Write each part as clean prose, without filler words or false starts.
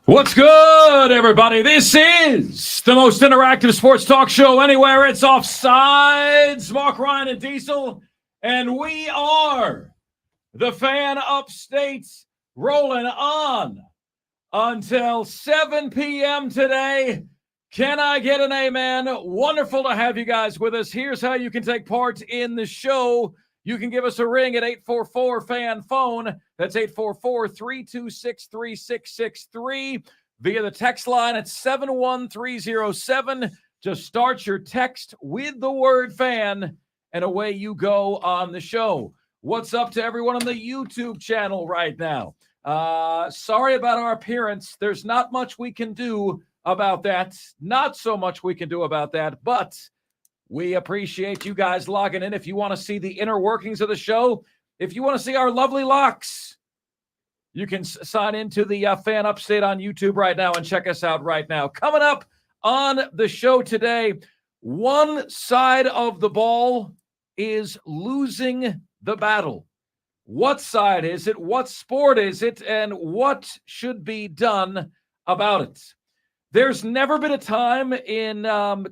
What's good, everybody? This is the most interactive sports talk show anywhere. It's Offsides, Mark, Ryan, and Diesel, and we are the Fan Upstate, rolling on until 7 p.m. today. Can I get an amen? Wonderful to have you guys with us. Here's how you can take part in the show. You can give us a ring at 844-FAN-PHONE. That's 844-326-3663. Via the text line at 71307. Just start your text with the word fan, and away you go on the show. What's up to everyone on the YouTube channel right now? Sorry about our appearance. There's not much we can do about that. Not so much we can do about that, but we appreciate you guys logging in. If you want to see the inner workings of the show, if you want to see our lovely locks, you can sign into the Fan Upstate on YouTube right now and check us out right now. Coming up on the show today, one side of the ball is losing the battle. What side is it? What sport is it? And what should be done about it? There's never been a time in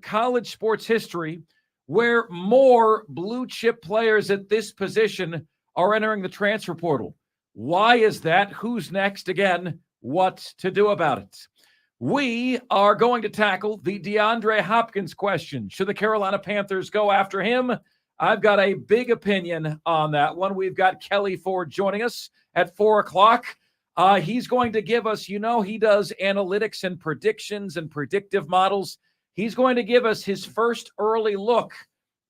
college sports history where more blue chip players at this position are entering the transfer portal. Why is that? Who's next? Again, what to do about it? We are going to tackle the DeAndre Hopkins question. Should the Carolina Panthers go after him? I've got a big opinion on that one. We've got Kelly Ford joining us at 4 o'clock. He's going to give us, he does analytics and predictions and predictive models. He's going to give us his first early look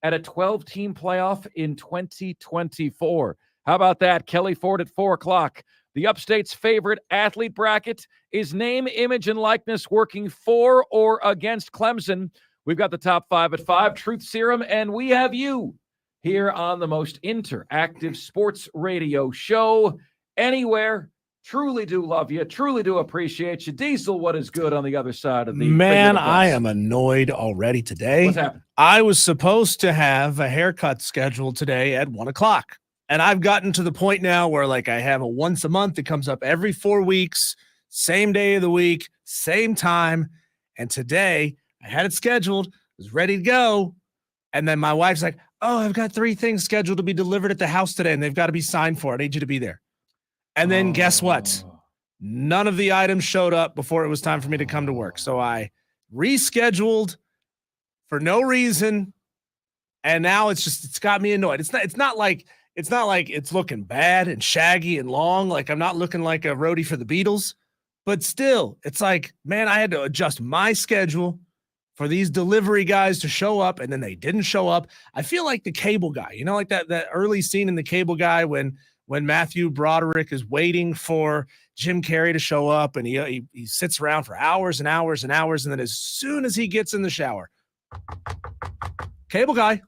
at a 12-team playoff in 2024. How about that? Kelly Ford at 4 o'clock. The Upstate's favorite athlete bracket is name, image, and likeness working for or against Clemson. We've got the top 5 at 5, Truth Serum, and we have you here on the most interactive sports radio show anywhere. Truly do love you. Truly do appreciate you. Diesel, what is good on the other side of the man? I am annoyed already today. What's happened? I was supposed to have a haircut scheduled today at 1 o'clock. And I've gotten to the point now where I have a once a month. It comes up every 4 weeks, same day of the week, same time. And today I had it scheduled, was ready to go. And then my wife's like, oh, I've got 3 things scheduled to be delivered at the house today, and they've got to be signed for. I need you to be there. And then guess what? None of the items showed up before it was time for me to come to work. So I rescheduled for no reason. And now it's got me annoyed. It's not like it's looking bad and shaggy and long. Like I'm not looking like a roadie for the Beatles, but still it's like, man, I had to adjust my schedule for these delivery guys to show up. And then they didn't show up. I feel like the Cable Guy, like that early scene in the Cable Guy when Matthew Broderick is waiting for Jim Carrey to show up, and he sits around for hours and hours and hours, and then as soon as he gets in the shower, Cable Guy.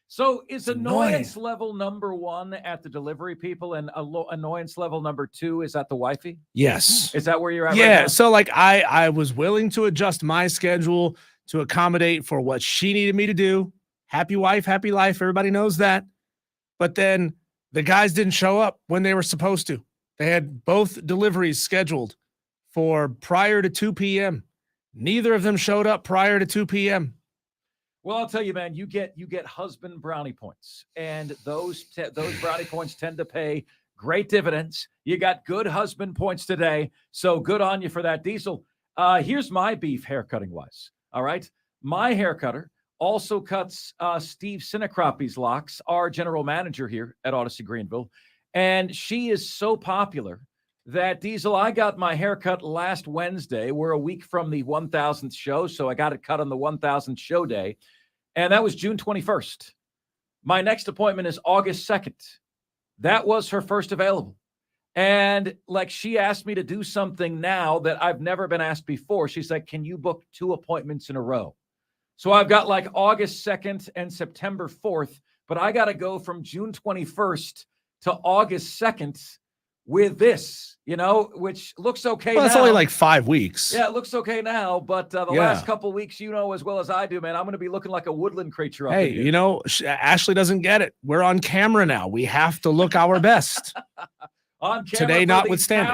So is annoyance level number 1 at the delivery people, and annoyance level number 2 is at the wifey? Yes. Is that where you're at? Yeah. Right now? So I was willing to adjust my schedule to accommodate for what she needed me to do. Happy wife, happy life. Everybody knows that. But then the guys didn't show up when they were supposed to. They had both deliveries scheduled for prior to 2 p.m. Neither of them showed up prior to 2 p.m. Well, I'll tell you, man, you get husband brownie points, and those brownie points tend to pay great dividends. You got good husband points today, so good on you for that, Diesel. Here's my beef haircutting wise. All right, my haircutter also cuts Steve Sinacrapi's locks, our general manager here at Odyssey Greenville. And she is so popular that, Diesel, I got my haircut last Wednesday. We're a week from the 1,000th show, so I got it cut on the 1,000th show day. And that was June 21st. My next appointment is August 2nd. That was her first available. And she asked me to do something now that I've never been asked before. She's like, can you book 2 appointments in a row? So I've got August 2nd and September 4th, but I got to go from June 21st to August 2nd with this, which looks okay now. Well, that's only 5 weeks. Yeah, it looks okay now, but the last couple weeks, as well as I do, man, I'm going to be looking like a woodland creature up here. Hey, Ashley doesn't get it. We're on camera now. We have to look our best. on camera Today for notwithstanding.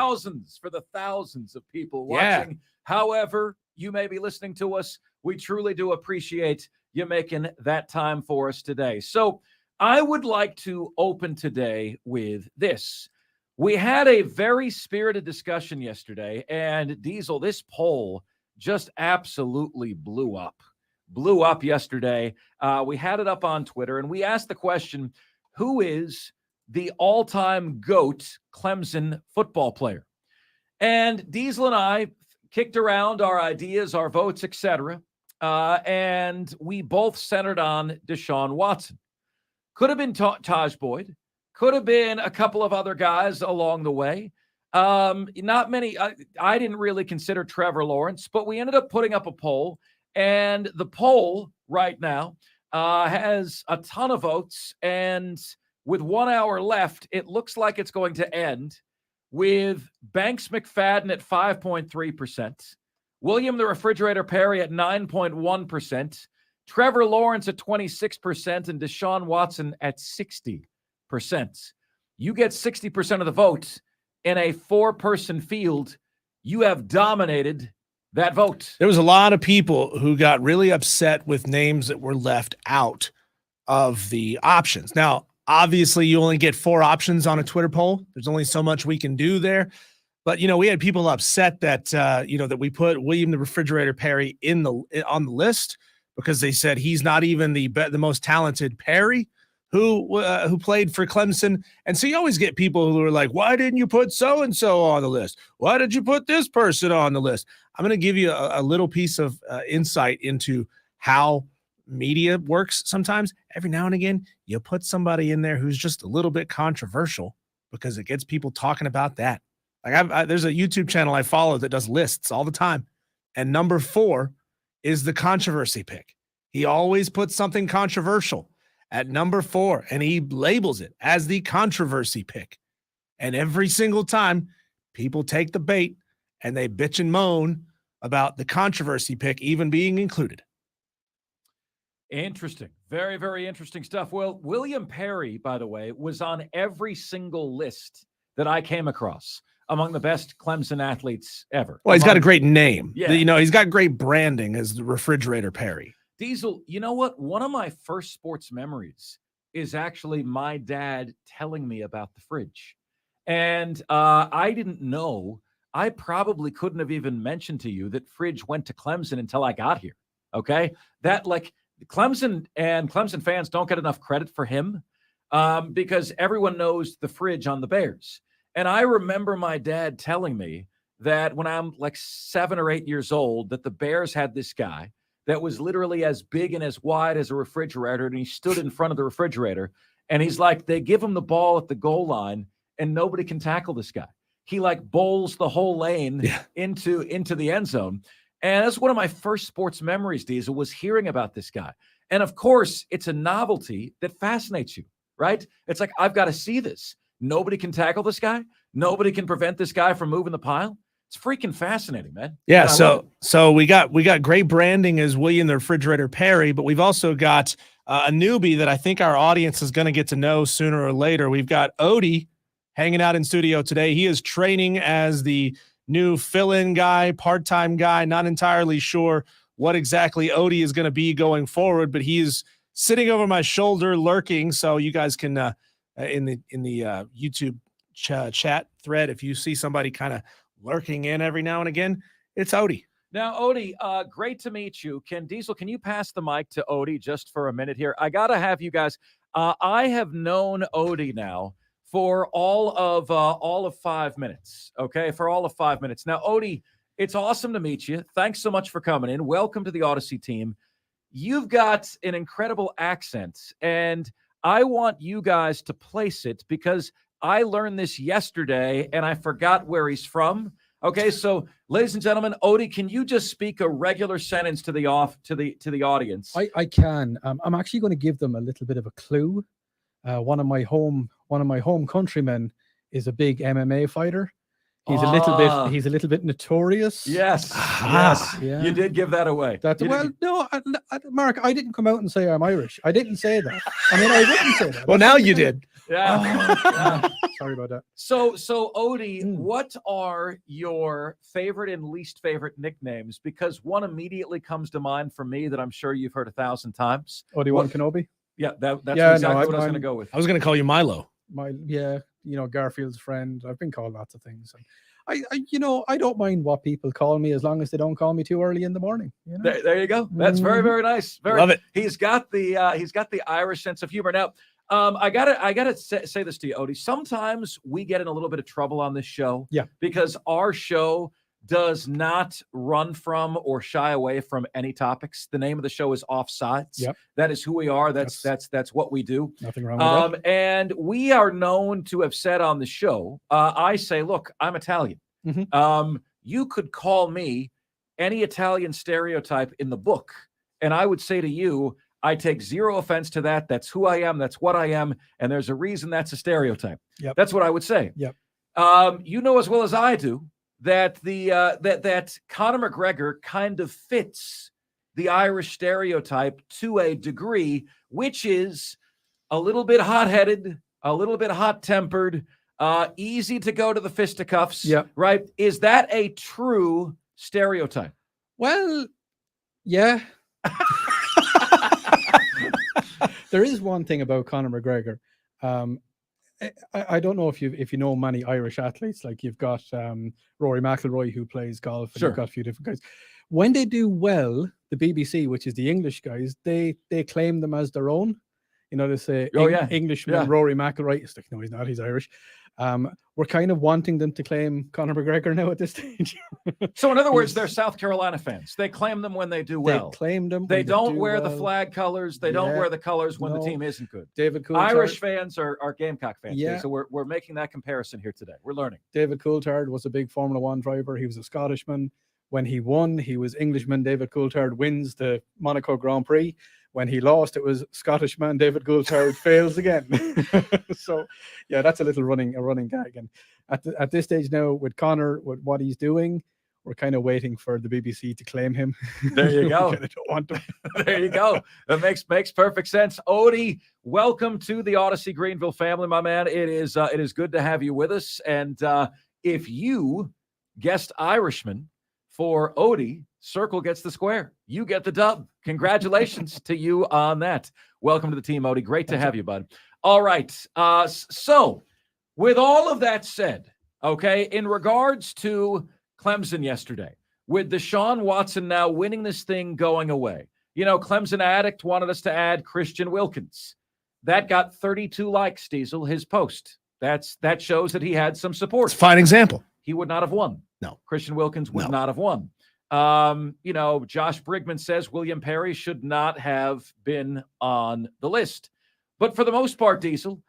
for the thousands of people watching. However you may be listening to us, we truly do appreciate you making that time for us today. So I would like to open today with this. We had a very spirited discussion yesterday, and Diesel, this poll just absolutely blew up yesterday. We had it up on Twitter, and we asked the question, who is the all-time GOAT Clemson football player? And Diesel and I kicked around our ideas, our votes, etc., and we both centered on Deshaun Watson. Could have been Taj Boyd. Could have been a couple of other guys along the way. Not many. I didn't really consider Trevor Lawrence, but we ended up putting up a poll, and the poll right now has a ton of votes, and with 1 hour left, it looks like it's going to end with Banks McFadden at 5.3%, William the Refrigerator Perry at 9.1%, Trevor Lawrence at 26%, and Deshaun Watson at 60%. You get 60% of the vote in a 4-person field. You have dominated that vote. There was a lot of people who got really upset with names that were left out of the options. Now, obviously, you only get 4 options on a Twitter poll. There's only so much we can do there. But, we had people upset that, that we put William the Refrigerator Perry on the list because they said he's not even the most talented Perry who played for Clemson. And so you always get people who are like, why didn't you put so-and-so on the list? Why did you put this person on the list? I'm going to give you a little piece of insight into how media works sometimes. Every now and again, you put somebody in there who's just a little bit controversial because it gets people talking about that. Like there's a YouTube channel I follow that does lists all the time. And number 4 is the controversy pick. He always puts something controversial at number 4, and he labels it as the controversy pick. And every single time, people take the bait and they bitch and moan about the controversy pick even being included. Interesting. Very, very interesting stuff. Well, William Perry, by the way, was on every single list that I came across among the best Clemson athletes ever. Well, he's got a great name. Yeah. He's got great branding as the Refrigerator Perry. Diesel, you know what? One of my first sports memories is actually my dad telling me about the fridge. And I didn't know. I probably couldn't have even mentioned to you that Fridge went to Clemson until I got here. Okay? That, Clemson and Clemson fans don't get enough credit for him because everyone knows the Fridge on the Bears. And I remember my dad telling me that when I'm 7 or 8 years old, that the Bears had this guy that was literally as big and as wide as a refrigerator, and he stood in front of the refrigerator, and he's like, they give him the ball at the goal line, and nobody can tackle this guy. He bowls the whole lane into the end zone. And that's one of my first sports memories, Diesel, was hearing about this guy. And of course, it's a novelty that fascinates you, right? It's like, I've got to see this. Nobody can tackle this guy. Nobody can prevent this guy from moving the pile. It's freaking fascinating, man. Yeah. So we got great branding as William the Refrigerator Perry, but we've also got a newbie that I think our audience is going to get to know sooner or later. We've got Odie hanging out in studio today. He is training as the new fill-in guy, part-time guy. Not entirely sure what exactly Odie is going to be going forward, but he is sitting over my shoulder, lurking. So you guys can in the YouTube chat thread, if you see somebody kind of lurking in every now and again, it's Odie. Now, Odie, great to meet you. Can you pass the mic to Odie just for a minute here? I got to have you guys. I have known Odie now for all of 5 minutes. Okay, for all of 5 minutes. Now, Odie, it's awesome to meet you. Thanks so much for coming in. Welcome to the Odyssey team. You've got an incredible accent, and I want you guys to place it because I learned this yesterday and I forgot where he's from. Okay, so ladies and gentlemen, Odie, can you just speak a regular sentence to the audience? I can. I'm actually going to give them a little bit of a clue. One of my home countrymen is a big MMA fighter. He's a little bit notorious. Yes. Ah. Yes. Yeah. You did give that away. No, Mark, I didn't come out and say I'm Irish. I didn't say that. I mean, I wouldn't say that. Well, now you did. Yeah. Yeah. Sorry about that. So Odie, what are your favorite and least favorite nicknames? Because one immediately comes to mind for me that I'm sure you've heard 1,000 times. Obi-Wan Kenobi? Yeah, that's Yeah, exactly no, what I was going to go with. I was going to call you Milo. Garfield's friend. I've been called lots of things. I don't mind what people call me as long as they don't call me too early in the morning. You know? There you go. That's very, very nice. Love it. He's got the Irish sense of humor. Now, I gotta say this to you, Odie. Sometimes we get in a little bit of trouble on this show, because our show does not run from or shy away from any topics. The name of the show is Offsides. Yep. That is who we are. That's what we do. Nothing wrong with that. And we are known to have said on the show, I say, look, I'm Italian. Mhm. You could call me any Italian stereotype in the book, and I would say to you, I take zero offense to that. That's who I am. That's what I am. And there's a reason that's a stereotype. Yep. That's what I would say. Yep. You know as well as I do that that Conor McGregor kind of fits the Irish stereotype to a degree, which is a little bit hot-headed, a little bit hot-tempered, easy to go to the fisticuffs. Yep. Right? Is that a true stereotype? Well, yeah. There is one thing about Conor McGregor. I don't know if you know many Irish athletes. Like you've got Rory McIlroy who plays golf, and you've got a few different guys. When they do well, the BBC, which is the English guys, they claim them as their own. You know, they say Englishman Rory McIlroy. It's like, no, he's not. He's Irish. We're kind of wanting them to claim Conor McGregor now at this stage. So in other words, they're South Carolina fans. They claim them when they do well. They claim them. They don't wear the flag colors. They don't wear the colors when the team isn't good. David Coulthard. Irish fans are Gamecock fans. Yeah. So we're making that comparison here today. We're learning. David Coulthard was a big Formula One driver. He was a Scottishman. When he won, he was Englishman. David Coulthard wins the Monaco Grand Prix. When he lost, it was Scottishman David Coulthard fails again. So, yeah, that's a running gag. And at this stage now, with Conor, with what he's doing, we're kind of waiting for the BBC to claim him. There you go. We don't want him. There you go. That makes perfect sense. Odie, welcome to the Odyssey Greenville family, my man. It is good to have you with us. And if you guessed Irishman for Odie, Circle gets the square. You get the dub. Congratulations to you on that. Welcome to the team, Odie. Great to have you, bud. All right. So with all of that said, okay, in regards to Clemson yesterday, with Deshaun Watson now winning this thing going away, you know, Clemson Addict wanted us to add Christian Wilkins. That got 32 likes, Diesel, his post. That shows that he had some support. It's a fine example. He would not have won. No. Christian Wilkins would not have won. You know, Josh Brigman says William Perry should not have been on the list. But for the most part, Diesel,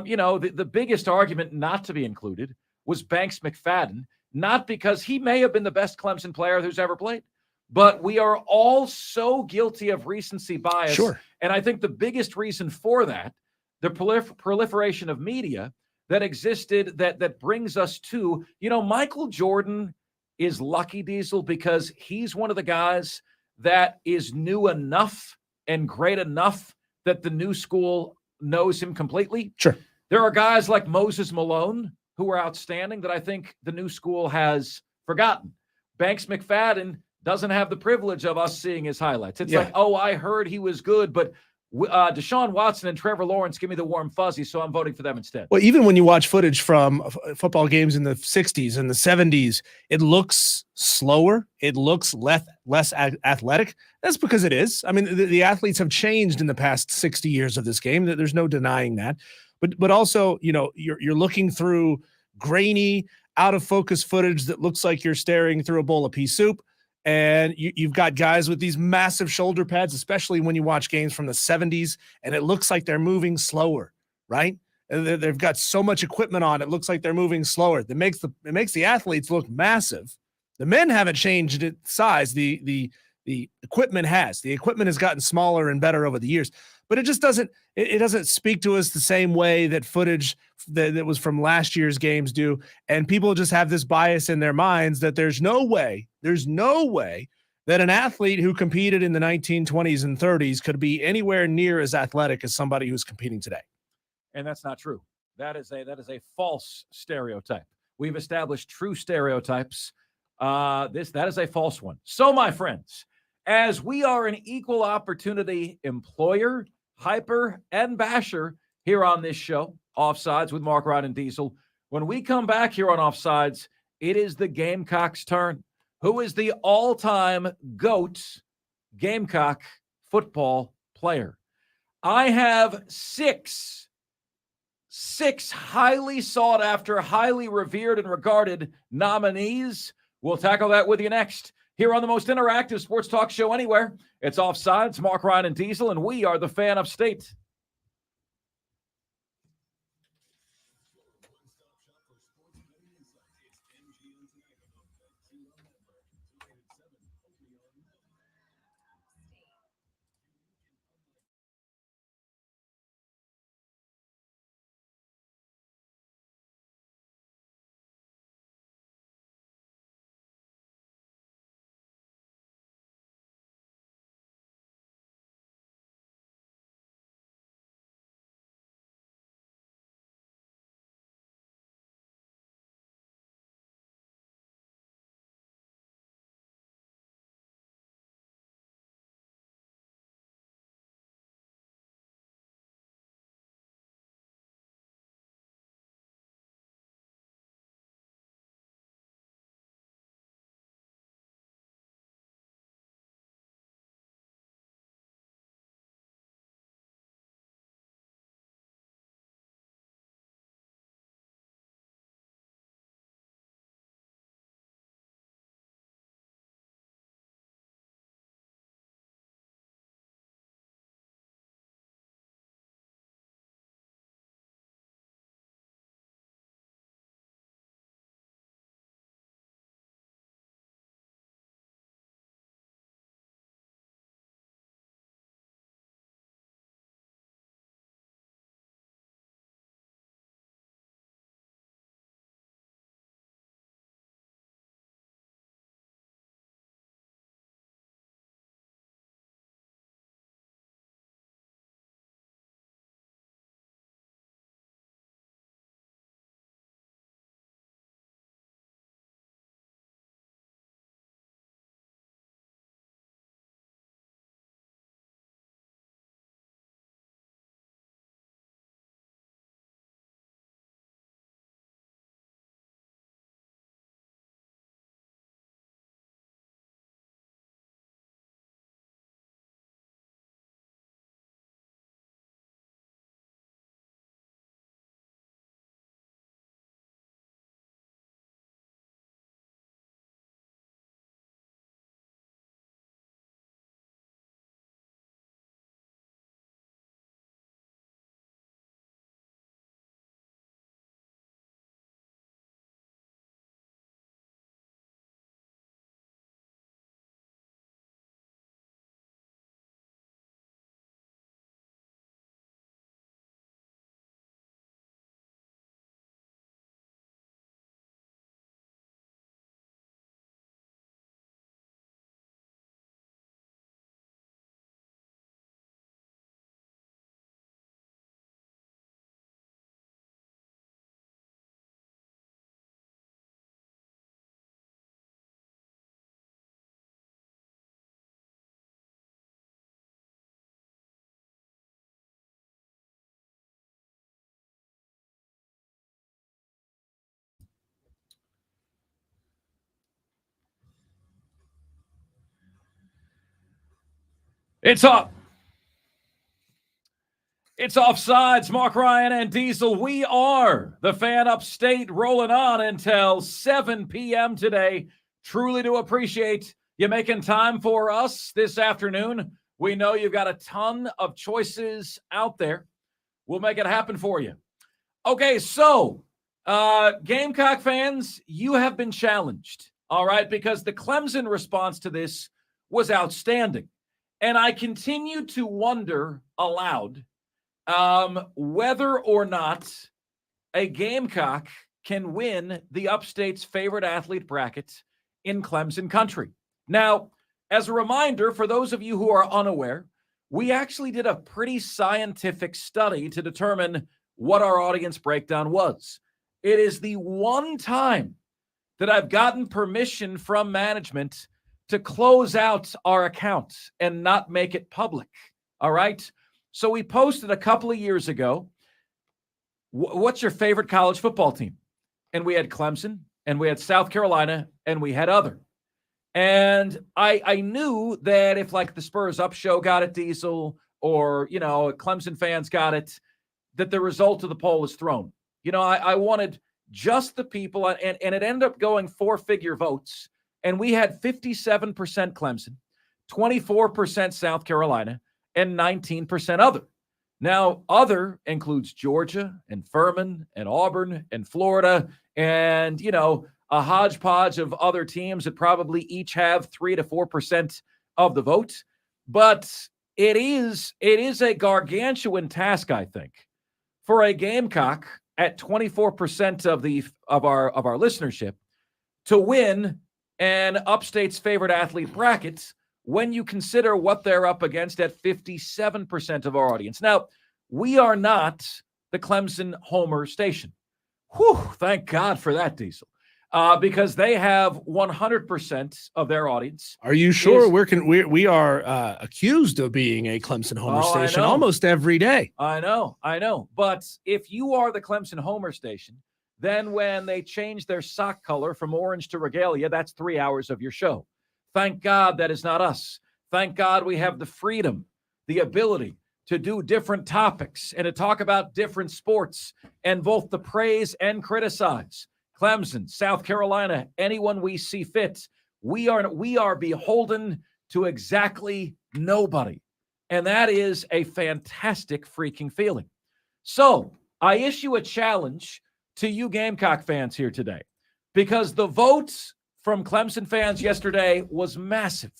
you know, the biggest argument not to be included was Banks McFadden, not because he may have been the best Clemson player who's ever played, but we are all so guilty of recency bias. Sure. And I think the biggest reason for that, the proliferation of media that existed that brings us to, you know, Michael Jordan is lucky, Diesel, because he's one of the guys that is new enough and great enough that the new school knows him completely. Sure. There are guys like Moses Malone who are outstanding that I think the new school has forgotten. Banks McFadden doesn't have the privilege of us seeing his highlights. It's like, oh, I heard he was good, but Deshaun Watson and Trevor Lawrence give me the warm fuzzy, so I'm voting for them instead. Well, even when you watch footage from football games in the 60s and the 70s, it looks slower. It looks less athletic. That's because it is. I mean, the athletes have changed in the past 60 years of this game. There's no denying that. But also, you know, you're looking through grainy, out of focus footage that looks like you're staring through a bowl of pea soup. And you've got guys with these massive shoulder pads, especially when you watch games from the 70s, and it looks like they're moving slower, right? And they've got so much equipment on, it looks like they're moving slower. It makes the athletes look massive. The men haven't changed its size. The the equipment has. The equipment has gotten smaller and better over the years, but it just doesn't speak to us the same way that footage that was from last year's games do. And people just have this bias in their minds that there's no way that an athlete who competed in the 1920s and 30s could be anywhere near as athletic as somebody who's competing today. And that's not true. That is a false stereotype. We've established true stereotypes. That is a false one. So, my friends, as we are an equal opportunity employer, hyper, and basher here on this show, Offsides with Mark, Ryan, and Diesel, when we come back here on Offsides, it is the Gamecocks' turn. Who is the all-time GOAT Gamecock football player? I have six highly sought after, highly revered and regarded nominees. We'll tackle that with you next here on the most interactive sports talk show anywhere. It's Offsides, Mark, Ryan, and Diesel, and we are the Fan Upstate. It's up. It's Offsides, Mark, Ryan, and Diesel. We are the Fan Upstate, rolling on until 7 p.m. today. Truly do appreciate you making time for us this afternoon. We know you've got a ton of choices out there. We'll make it happen for you. Okay, so Gamecock fans, you have been challenged, all right, because the Clemson response to this was outstanding. And I continue to wonder aloud whether or not a Gamecock can win the Upstate's favorite athlete bracket in Clemson country. Now, as a reminder, for those of you who are unaware, we actually did a pretty scientific study to determine what our audience breakdown was. It is the one time that I've gotten permission from management to close out our account and not make it public. All right? So we posted a couple of years ago, what's your favorite college football team? And we had Clemson, and we had South Carolina, and we had other. And I knew that if like the Spurs Up show got it, Diesel, or, Clemson fans got it, that the result of the poll is thrown. I wanted just the people, and it ended up going 4-figure votes. And we had 57% Clemson, 24% South Carolina, and 19% other. Now, other includes Georgia and Furman and Auburn and Florida and, a hodgepodge of other teams that probably each have 3 to 4% of the vote. But it is a gargantuan task, I think, for a Gamecock at 24% of our listenership to win an Upstate's favorite athlete bracket when you consider what they're up against at 57% of our audience. Now, we are not the Clemson Homer station. Whew, thank God for that, Diesel. Because they have 100% of their audience. Are you sure we are accused of being a Clemson Homer station almost every day? I know. But if you are the Clemson Homer station, then when they change their sock color from orange to regalia, that's 3 hours of your show. Thank God that is not us. Thank God we have the freedom, the ability to do different topics and to talk about different sports and both to praise and criticize Clemson, South Carolina, anyone we see fit. We are beholden to exactly nobody. And that is a fantastic freaking feeling. So I issue a challenge to you Gamecock fans here today, because the votes from Clemson fans yesterday was massive.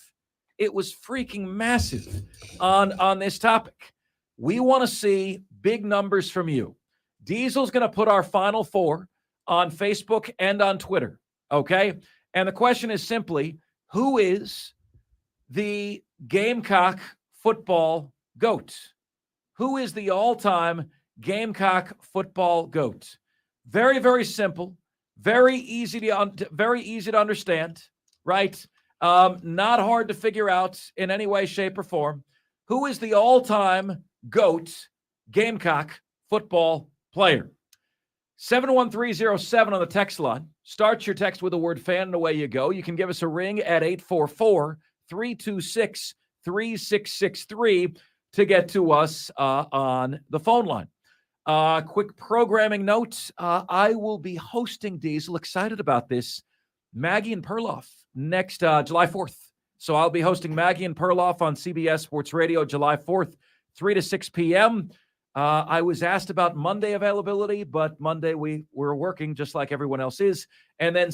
It was freaking massive on this topic. We want to see big numbers from you. Diesel's going to put our final four on Facebook and on Twitter, okay? And the question is simply, who is the Gamecock football GOAT? Who is the all-time Gamecock football GOAT? Very, very simple. Very easy to understand, right? Not hard to figure out in any way, shape, or form. Who is the all-time GOAT Gamecock football player? 71307 on the text line. Start your text with the word fan and away you go. You can give us a ring at 844-326-3663 to get to us on the phone line. Quick programming note. I will be hosting Diesel. Excited about this. Maggie and Perloff next July 4th. So I'll be hosting Maggie and Perloff on CBS Sports Radio July 4th, 3 to 6 p.m. I was asked about Monday availability, but Monday we're working just like everyone else is. And then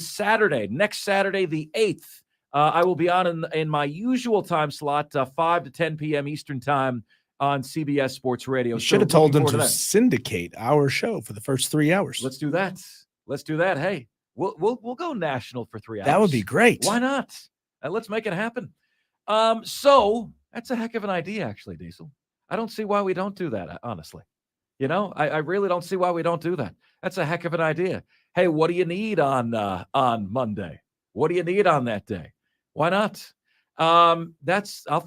next Saturday, the 8th, I will be on in my usual time slot, 5 to 10 p.m. Eastern time on CBS Sports Radio. You should have told them to syndicate our show for the first 3 hours. Let's do that. Hey, we'll go national for 3 hours. That would be great. Why not? Let's make it happen. So that's a heck of an idea, actually, Diesel. I don't see why we don't do that, honestly. I really don't see why we don't do that. That's a heck of an idea. Hey, what do you need on Monday? What do you need on that day? Why not? I'll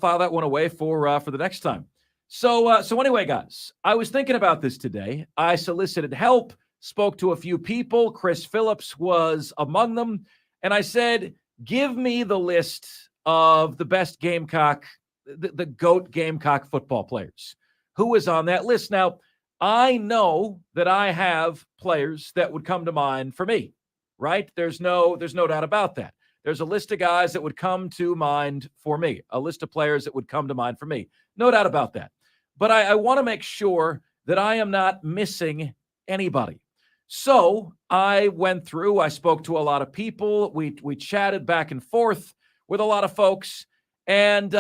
file that one away for the next time. So anyway, guys, I was thinking about this today. I solicited help, spoke to a few people. Chris Phillips was among them. And I said, give me the list of the best Gamecock, the GOAT Gamecock football players. Who is on that list? Now, I know that I have players that would come to mind for me, right? There's no doubt about that. There's a list of guys that would come to mind for me, a list of players that would come to mind for me. No doubt about that. But I want to make sure that I am not missing anybody. So I went through, I spoke to a lot of people. We chatted back and forth with a lot of folks. And,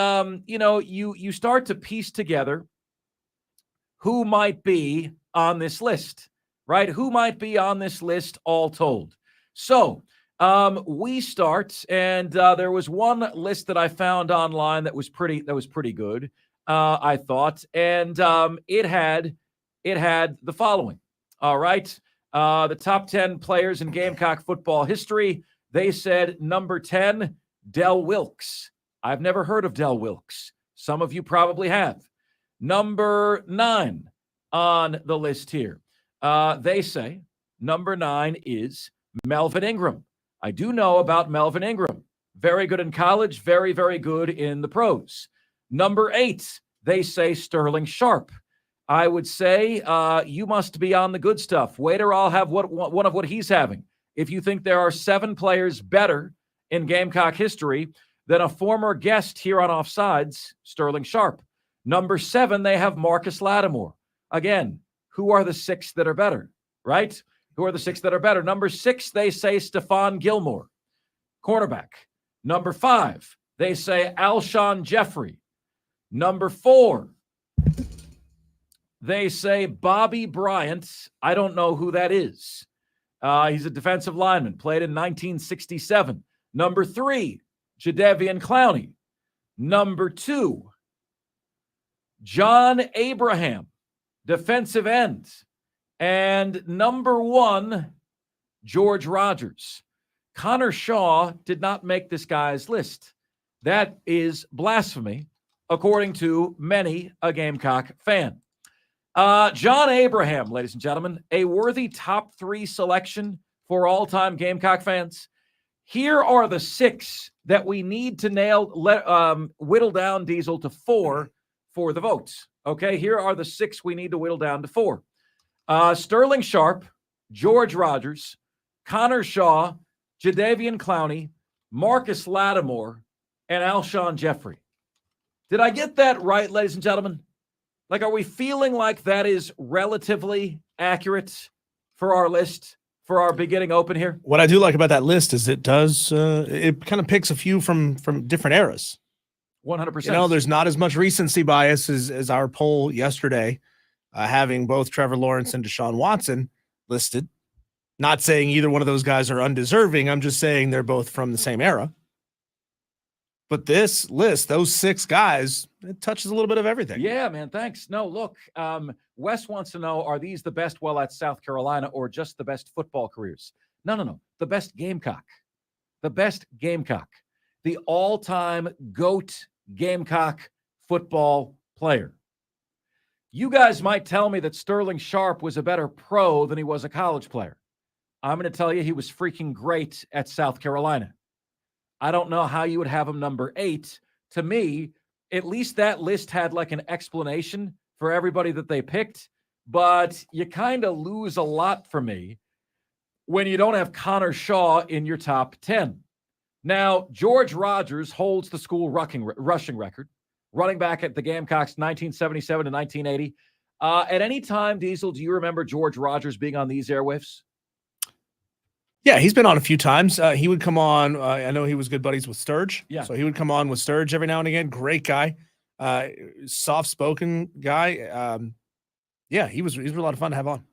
you start to piece together who might be on this list, right? Who might be on this list all told. So we start, and there was one list that I found online that was pretty good, I thought, and it had the following. All right, the top 10 players in Gamecock football history. They said number 10, Del Wilkes. I've never heard of Del Wilkes. Some of you probably have. Number 9 on the list here. They say number 9 is Melvin Ingram. I do know about Melvin Ingram. Very good in college, very, very good in the pros. Number 8, they say Sterling Sharp. I would say you must be on the good stuff. Wait or I'll have one of what he's having. If you think there are 7 players better in Gamecock history than a former guest here on Offsides, Sterling Sharp. Number 7, they have Marcus Lattimore. Again, who are the 6 that are better, right? Who are the 6 that are better? Number 6, they say Stephon Gilmore, cornerback. Number 5, they say Alshon Jeffrey. Number 4, they say Bobby Bryant. I don't know who that is. He's a defensive lineman, played in 1967. Number 3, Jadeveon Clowney. Number 2, John Abraham, defensive end. And number 1, George Rogers. Connor Shaw did not make this guy's list. That is blasphemy, according to many a Gamecock fan. John Abraham, ladies and gentlemen, a worthy top 3 selection for all-time Gamecock fans. Here are the 6 that we need to whittle down, Diesel, to 4 for the votes. Okay, here are the 6 we need to whittle down to 4. Sterling Sharp, George Rogers, Connor Shaw, Jadeveon Clowney, Marcus Lattimore, and Alshon Jeffrey. Did I get that right, ladies and gentlemen? Like, are we feeling like that is relatively accurate for our list, for our beginning open here? What I do like about that list is it does, it kind of picks a few from different eras. 100%. You know, there's not as much recency bias as our poll yesterday, having both Trevor Lawrence and Deshaun Watson listed. Not saying either one of those guys are undeserving. I'm just saying they're both from the same era. But this list, those 6 guys, it touches a little bit of everything. Yeah, man, thanks. No, look, Wes wants to know, are these the best while at South Carolina or just the best football careers? No. The best Gamecock. The best Gamecock. The all-time GOAT Gamecock football player. You guys might tell me that Sterling Sharp was a better pro than he was a college player. I'm going to tell you he was freaking great at South Carolina. I don't know how you would have him number 8. To me, at least that list had like an explanation for everybody that they picked, but you kind of lose a lot for me when you don't have Connor Shaw in your top 10. Now, George Rogers holds the school rushing record, running back at the Gamecocks 1977 to 1980. At any time, Diesel, do you remember George Rogers being on these airwaves? Yeah, he's been on a few times. He would come on. I know he was good buddies with Sturge. Yeah. So he would come on with Sturge every now and again. Great guy. Soft-spoken guy. Yeah, he was a lot of fun to have on.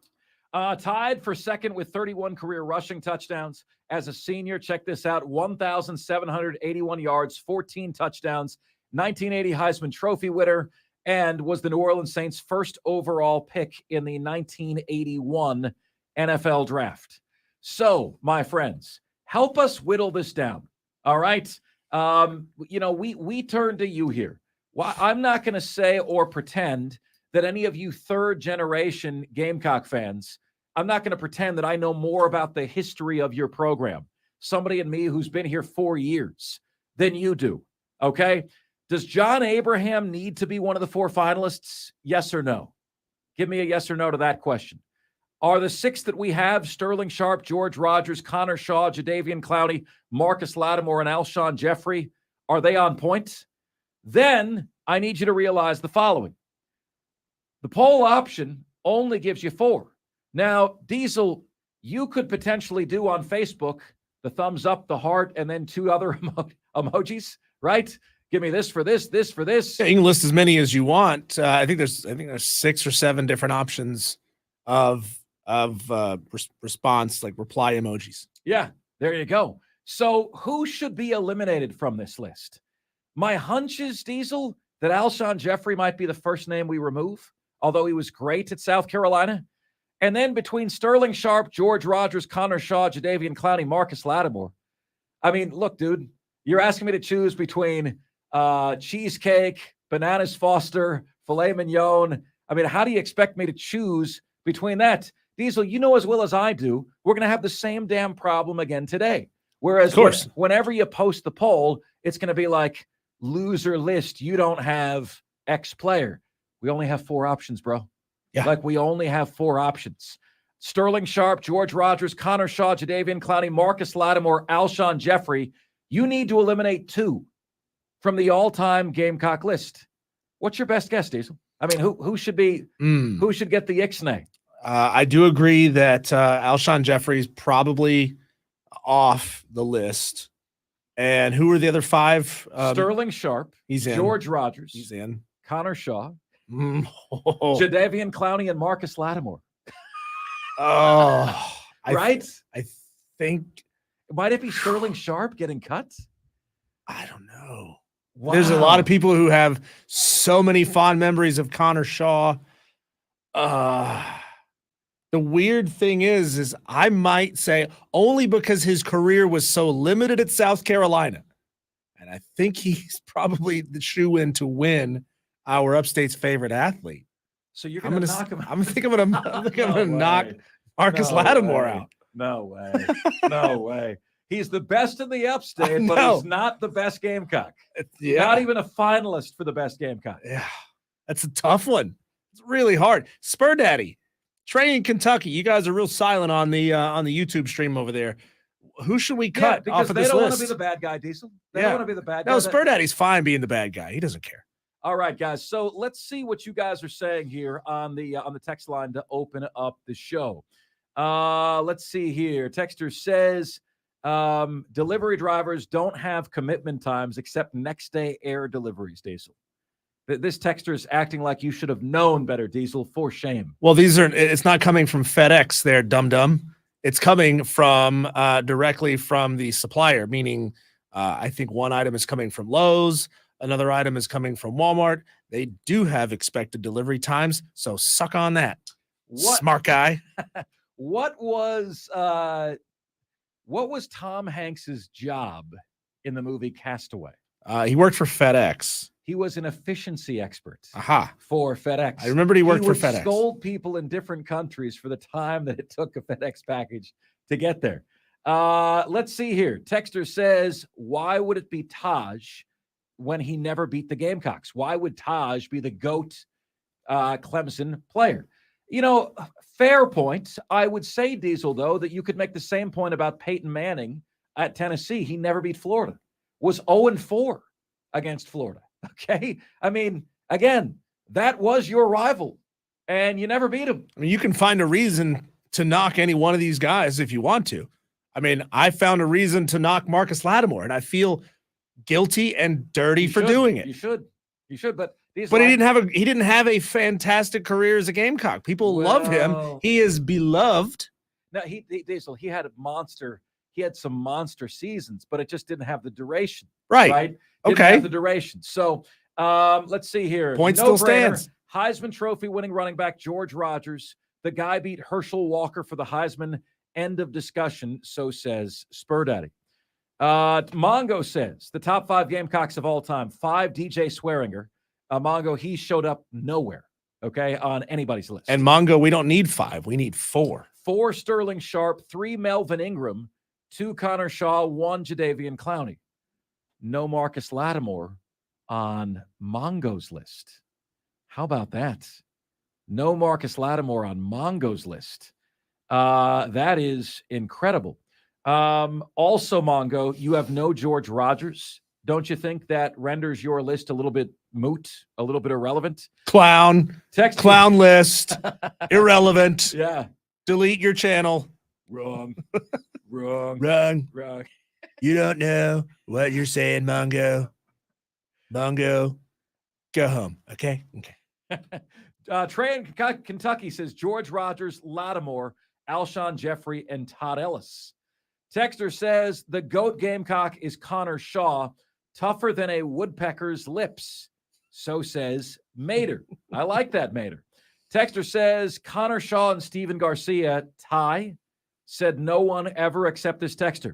Tied for second with 31 career rushing touchdowns. As a senior, check this out, 1,781 yards, 14 touchdowns, 1980 Heisman Trophy winner, and was the New Orleans Saints' first overall pick in the 1981 NFL Draft. So, my friends, help us whittle this down, all right? We turn to you here. Well, I'm not going to say or pretend that any of you third-generation Gamecock fans, I'm not going to pretend that I know more about the history of your program, somebody in me who's been here 4 years, than you do, okay? Does John Abraham need to be one of the 4 finalists? Yes or no? Give me a yes or no to that question. Are the 6 that we have, Sterling Sharp, George Rogers, Connor Shaw, Jadeveon Clowney, Marcus Lattimore, and Alshon Jeffrey, are they on point? Then I need you to realize the following. The poll option only gives you 4. Now, Diesel, you could potentially do on Facebook the thumbs up, the heart, and then 2 other emojis, right? Give me this for this, this for this. Yeah, you can list as many as you want. I think there's 6 or 7 different options of response, like reply emojis. Yeah, there you go. So who should be eliminated from this list? My hunch is, Diesel, that Alshon Jeffrey might be the first name we remove, although he was great at South Carolina. And then between Sterling Sharp, George Rogers, Connor Shaw, Jadeveon Clowney, Marcus Lattimore. I mean, look, dude, you're asking me to choose between cheesecake, bananas Foster, filet mignon. I mean, how do you expect me to choose between that? Diesel, you know as well as I do, we're going to have the same damn problem again today. Whereas of course, whenever you post the poll, it's going to be like, loser list, you don't have X player. We only have 4 options, bro. Yeah. Like, we only have 4 options. Sterling Sharp, George Rogers, Connor Shaw, Jadeveon Clowney, Marcus Lattimore, Alshon Jeffrey. You need to eliminate 2 from the all-time Gamecock list. What's your best guess, Diesel? I mean, who should be who should get the Ixnay? I do agree that Alshon Jeffrey's probably off the list. And who are the other 5? Sterling Sharp, he's in. George Rogers, he's in. Connor Shaw, Oh. Jadeveon Clowney, and Marcus Lattimore. Oh, Right? I think Might it be Sterling Sharp getting cut? I don't know. Wow. There's a lot of people who have so many fond memories of Connor Shaw. The weird thing is I might say only because his career was so limited at South Carolina. And I think he's probably the shoe-in to win our Upstate's favorite athlete. So you're going to knock him out? I'm thinking I'm gonna knock Marcus Lattimore out. No way. No way. He's the best in the Upstate, but he's not the best Gamecock. Yeah. Not even a finalist for the best Gamecock. Yeah. That's a tough one. It's really hard. Spur Daddy, Trey in Kentucky. You guys are real silent on the YouTube stream over there. Who should we cut off of this list? Because they don't want to be the bad guy, Diesel. They don't want to be the bad guy. No, Spur Daddy's fine being the bad guy. He doesn't care. All right, guys. So let's see what you guys are saying here on the text line to open up the show. Let's see here. Texter says delivery drivers don't have commitment times except next day air deliveries, Diesel. This texter is acting like you should have known better, Diesel. For shame. Well, it's not coming from FedEx there, dum-dum. It's coming from directly from the supplier, meaning I think one item is coming from Lowe's. Another item is coming from Walmart. They do have expected delivery times, so suck on that. Smart guy. What was Tom Hanks's job in the movie Castaway? He worked for FedEx. He was an efficiency expert for FedEx. I remember he worked for FedEx. Scold people in different countries for the time that it took a FedEx package to get there. Let's see here. Texter says, why would it be Taj when he never beat the Gamecocks? Why would Taj be the GOAT Clemson player? You know, fair point. I would say, Diesel, though, that you could make the same point about Peyton Manning at Tennessee. He never beat Florida. Was 0-4 against Florida. Okay? I mean, again, that was your rival, and you never beat him. I mean, you can find a reason to knock any one of these guys if you want to. I mean, I found a reason to knock Marcus Lattimore, and I feel guilty and dirty for doing it. You should, but he didn't have a fantastic career as a Gamecock. People love him. He is beloved. No, Diesel, he had some monster seasons, but it just didn't have the duration. Right. Didn't have the duration. So let's see here. Point still stands. Heisman Trophy winning running back George Rogers. The guy beat Herschel Walker for the Heisman. End of discussion. So says Spur Daddy. Mongo says the top 5 Gamecocks of all time. 5 DJ Swearinger. Mongo, he showed up nowhere, okay, on anybody's list. And Mongo, we don't need 5. We need 4. 4 Sterling Sharp, 3 Melvin Ingram, 2 Connor Shaw, 1 Jadeveon Clowney. No Marcus Lattimore on Mongo's list. How about that? No Marcus Lattimore on Mongo's list. That is incredible. Also, Mongo, you have no George Rogers. Don't you think that renders your list a little bit moot, a little bit irrelevant? Clown list, irrelevant. Yeah. Delete your channel. Wrong. You don't know what you're saying, Mongo. Mongo, go home. Okay. Trey in Kentucky says George Rogers, Lattimore, Alshon Jeffrey, and Todd Ellis. Texter says the GOAT Gamecock is Connor Shaw, tougher than a woodpecker's lips. So says Mater. I like that, Mater. Texter says Connor Shaw and Steven Garcia tie. Said no one ever except this texter.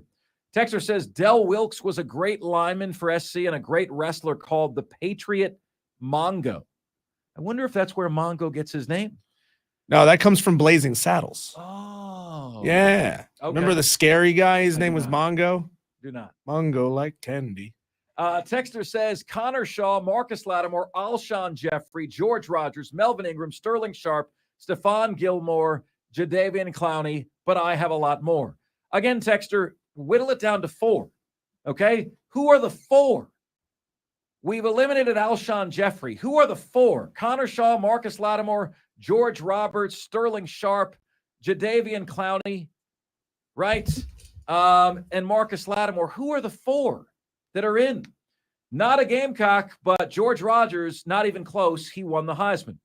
Texter says Del Wilkes was a great lineman for SC and a great wrestler called the Patriot Mongo. I wonder if that's where Mongo gets his name. No, that comes from Blazing Saddles. Oh. Yeah. Okay. Remember the scary guy? His I name do was not. Mongo? Do not. Mongo like candy. Texter says Connor Shaw, Marcus Lattimore, Alshon Jeffrey, George Rogers, Melvin Ingram, Sterling Sharp, Stephon Gilmore, Jadeveon Clowney, but I have a lot more. Again, Texter, whittle it down to 4. Okay? Who are the 4? We've eliminated Alshon Jeffrey. Who are the 4? Connor Shaw, Marcus Lattimore, George Roberts, Sterling Sharp, Jadeveon Clowney, right? And Marcus Lattimore. Who are the 4 that are in? Not a Gamecock, but George Rogers, not even close. He won the Heisman.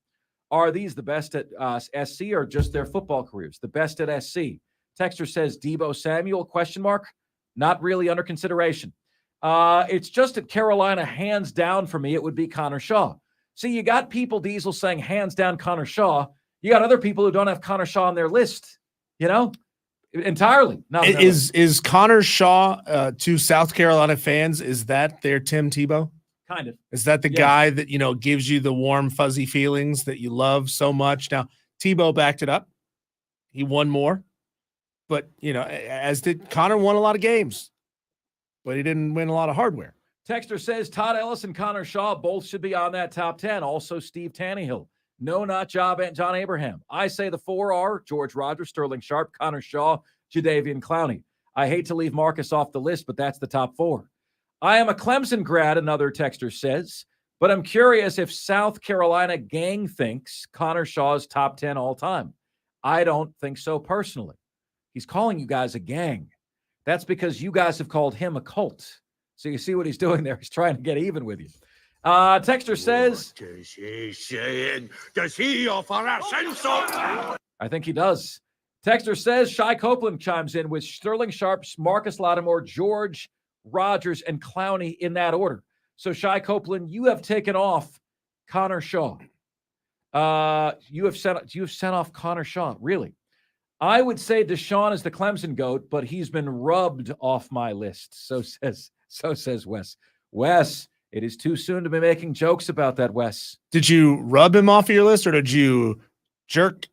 Are these the best at SC or just their football careers? The best at SC. Texter says Deebo Samuel, ? Not really under consideration. It's just at Carolina, hands down for me, it would be Connor Shaw. See, you got people, Diesel, saying hands down Connor Shaw. You got other people who don't have Connor Shaw on their list, entirely. Is Connor Shaw to South Carolina fans, is that their Tim Tebow? Kind of. Is that the guy that, gives you the warm, fuzzy feelings that you love so much? Now, Tebow backed it up. He won more. But, as did Connor, won a lot of games. But he didn't win a lot of hardware. Texter says Todd Ellis and Connor Shaw both should be on that top 10. Also, Steve Tannehill. No, not John Abraham. I say the 4 are George Rogers, Sterling Sharp, Connor Shaw, Jadeveon Clowney. I hate to leave Marcus off the list, but that's the top 4. I am a Clemson grad, another texter says, but I'm curious if South Carolina gang thinks Connor Shaw's top 10 all time. I don't think so personally. He's calling you guys a gang. That's because you guys have called him a cult. So you see what he's doing there. He's trying to get even with you. Texter says, what is he saying? Does he offer us insult? I think he does. Texter says, Shai Copeland chimes in with Sterling Sharps, Marcus Lattimore, George Rogers, and Clowney in that order. So Shai Copeland, you have taken off Connor Shaw. You have sent off Connor Shaw. Really? I would say Deshaun is the Clemson GOAT, but he's been rubbed off my list. So says Wes. Wes, it is too soon to be making jokes about that, Wes. Did you rub him off of your list, or did you jerk?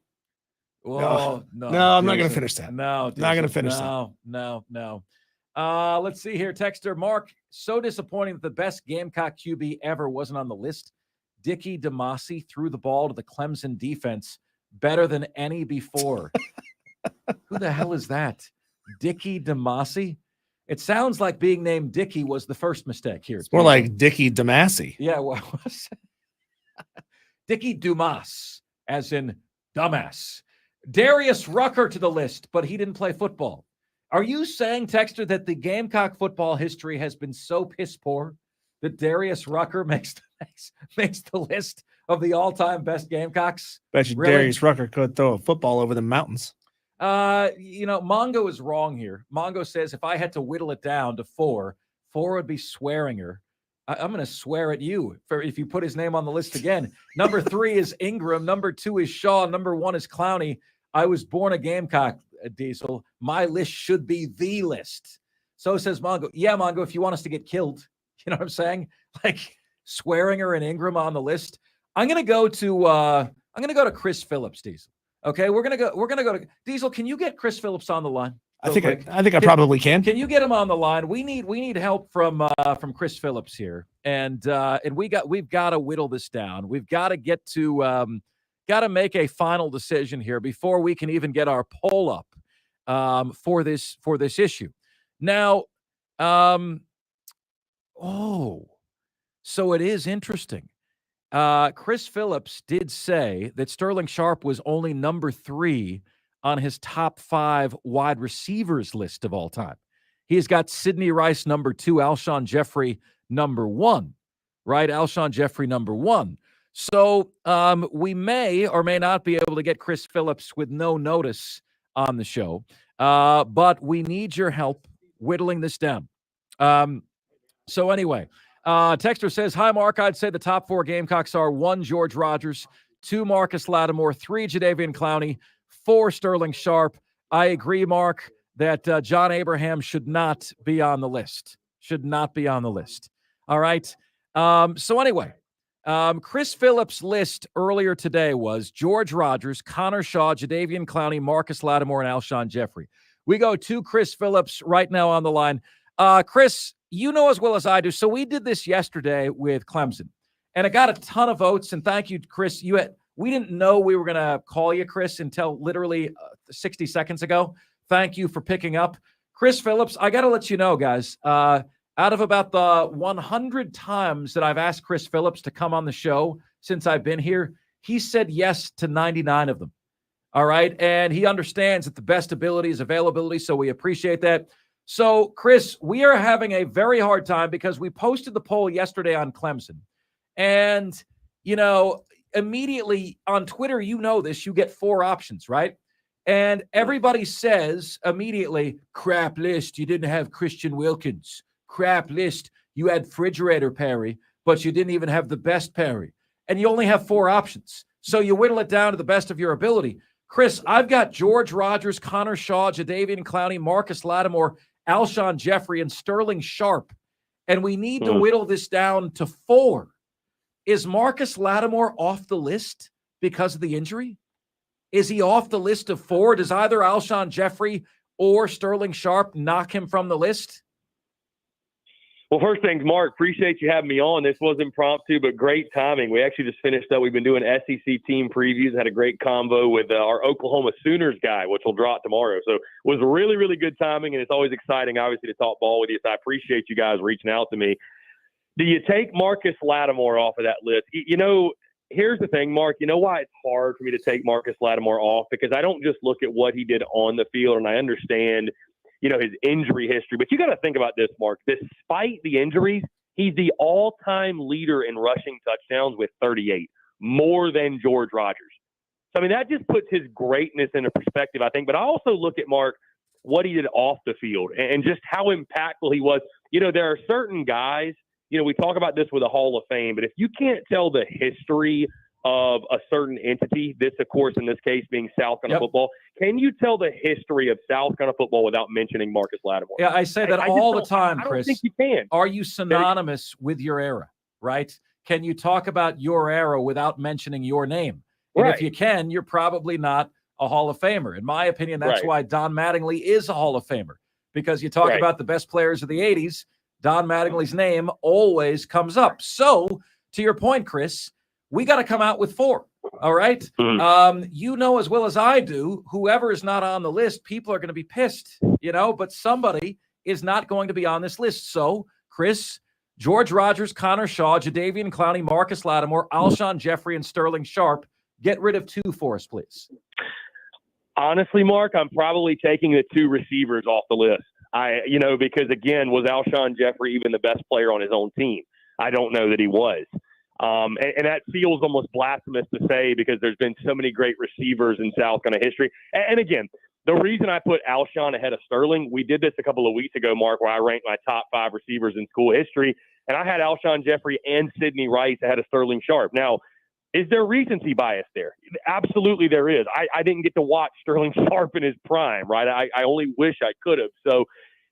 Oh, no, I'm not going to finish that. No, not going to finish that. No. Let's see here. Texter Mark, so disappointing that the best Gamecock QB ever wasn't on the list. Dickie DeMasi threw the ball to the Clemson defense better than any before. Who the hell is that? Dickie DeMasi? It sounds like being named Dickie was the first mistake here. It's more like Dickie DeMasi. Yeah, well, Dickie Dumas, as in dumbass. Darius Rucker to the list, but he didn't play football. Are you saying, Texter, that the Gamecock football history has been so piss poor that Darius Rucker makes the list of the all-time best Gamecocks? Bet you Really? Darius Rucker could throw a football over the mountains. Mongo is wrong here. Mongo says if I had to whittle it down to 4 would be Swearinger. I'm going to swear at you if you put his name on the list again. Number 3 is Ingram. Number 2 is Shaw. Number 1 is Clowney. I was born a Gamecock, Diesel. My list should be the list. So says Mongo. Yeah, Mongo, if you want us to get killed, you know what I'm saying? Like Swearinger and Ingram on the list. I'm going to go to Chris Phillips, Diesel. Okay, we're gonna go to Diesel. Can you get Chris Phillips on the line? I think I probably can. Can you get him on the line? We need help from Chris Phillips here, and we've got to whittle this down. We've got to get to got to make a final decision here before we can even get our poll up for this issue. Now, so it is interesting. Chris Phillips did say that Sterling Sharp was only number 3 on his top 5 wide receivers list of all time. He's got Sidney Rice number 2, Alshon Jeffrey number 1. right? Alshon Jeffrey, number 1. So we may or may not be able to get Chris Phillips with no notice on the show, but we need your help whittling this down. So anyway, Texter says, hi, Mark. I'd say the top 4 Gamecocks are 1, George Rogers, 2, Marcus Lattimore, 3, Jadeveon Clowney, 4, Sterling Sharp. I agree, Mark, that John Abraham should not be on the list. Should not be on the list. All right. So anyway, Chris Phillips' list earlier today was George Rogers, Connor Shaw, Jadeveon Clowney, Marcus Lattimore, and Alshon Jeffrey. We go to Chris Phillips right now on the line. Chris, you know as well as I do. So we did this yesterday with Clemson, and it got a ton of votes. And thank you, Chris. We didn't know we were going to call you, Chris, until literally 60 seconds ago. Thank you for picking up. Chris Phillips, I got to let you know, guys, out of about the 100 times that I've asked Chris Phillips to come on the show since I've been here, he said yes to 99 of them. All right. And he understands that the best ability is availability. So we appreciate that. So, Chris, we are having a very hard time because we posted the poll yesterday on Clemson. And, immediately on Twitter, this, you get 4 options, right? And everybody says immediately, crap list, you didn't have Christian Wilkins. Crap list, you had Refrigerator Perry, but you didn't even have the best Perry. And you only have 4 options. So you whittle it down to the best of your ability. Chris, I've got George Rogers, Connor Shaw, Jadeveon Clowney, Marcus Lattimore, Alshon Jeffrey, and Sterling Sharp. And we need to whittle this down to 4. Is Marcus Lattimore off the list because of the injury? Is he off the list of 4? Does either Alshon Jeffrey or Sterling Sharp knock him from the list? Well, first things, Mark, appreciate you having me on. This was impromptu, but great timing. We actually just finished up. We've been doing SEC team previews, had a great combo with our Oklahoma Sooners guy, which will drop tomorrow. So it was really, really good timing, and it's always exciting, obviously, to talk ball with you. So I appreciate you guys reaching out to me. Do you take Marcus Lattimore off of that list? Here's the thing, Mark. You know why it's hard for me to take Marcus Lattimore off? Because I don't just look at what he did on the field, and I understand – his injury history. But you got to think about this, Mark. Despite the injuries, he's the all-time leader in rushing touchdowns with 38, more than George Rogers. So, that just puts his greatness into perspective, I think. But I also look at, Mark, what he did off the field and just how impactful he was. There are certain guys, we talk about this with a Hall of Fame, but if you can't tell the history of a certain entity, this, of course, in this case being South Carolina football, can you tell the history of South Carolina football without mentioning Marcus Lattimore? Yeah, I say that all the time, Chris. I don't think you can. Are you synonymous with your era, right? Can you talk about your era without mentioning your name? And if you can, you're probably not a Hall of Famer. In my opinion, that's why Don Mattingly is a Hall of Famer, because you talk about the best players of the 80s, Don Mattingly's name always comes up. So, to your point, Chris, we got to come out with 4. All right. You know as well as I do, whoever is not on the list, people are going to be pissed, but somebody is not going to be on this list. So, Chris, George Rogers, Connor Shaw, Jadeveon Clowney, Marcus Lattimore, Alshon Jeffrey, and Sterling Sharp. Get rid of 2 for us, please. Honestly, Mark, I'm probably taking the 2 receivers off the list. Because again, was Alshon Jeffrey even the best player on his own team? I don't know that he was. And that feels almost blasphemous to say because there's been so many great receivers in South Carolina history. And again, the reason I put Alshon ahead of Sterling, we did this a couple of weeks ago, Mark, where I ranked my top 5 receivers in school history, and I had Alshon Jeffrey and Sidney Rice ahead of Sterling Sharp. Now, is there recency bias there? Absolutely there is. I didn't get to watch Sterling Sharp in his prime, right? I only wish I could have. So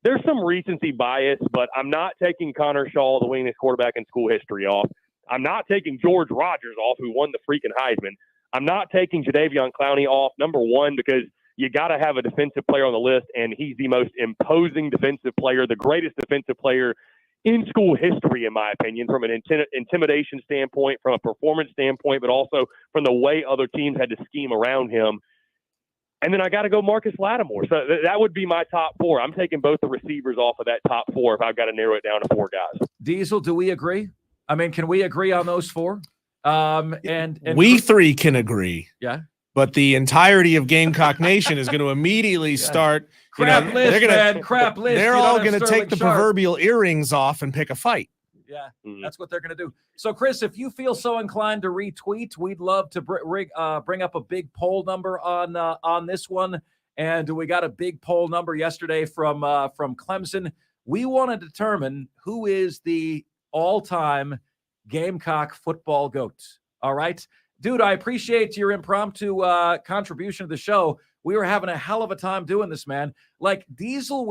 there's some recency bias, but I'm not taking Connor Shaw, the winningest quarterback in school history, off. I'm not taking George Rogers off, who won the freaking Heisman. I'm not taking Jadeveon Clowney off, number 1, because you got to have a defensive player on the list, and he's the most imposing defensive player, the greatest defensive player in school history, in my opinion, from an intimidation standpoint, from a performance standpoint, but also from the way other teams had to scheme around him. And then I got to go Marcus Lattimore. So that would be my top 4. I'm taking both the receivers off of that top 4 if I've got to narrow it down to 4 guys. Diesel, do we agree? Can we agree on those 4? And we 3 can agree. Yeah. But the entirety of Gamecock Nation is going to immediately start. Crap list, man. Crap list. They're all going to take the proverbial earrings off and pick a fight. Yeah, Mhm. that's what they're going to do. So, Chris, if you feel so inclined to retweet, we'd love to bring up a big poll number on this one. And we got a big poll number yesterday from Clemson. We want to determine who is the all-time Gamecock football GOAT. All right, dude, I appreciate your impromptu contribution to the show. We were having a hell of a time doing this, man. Like Diesel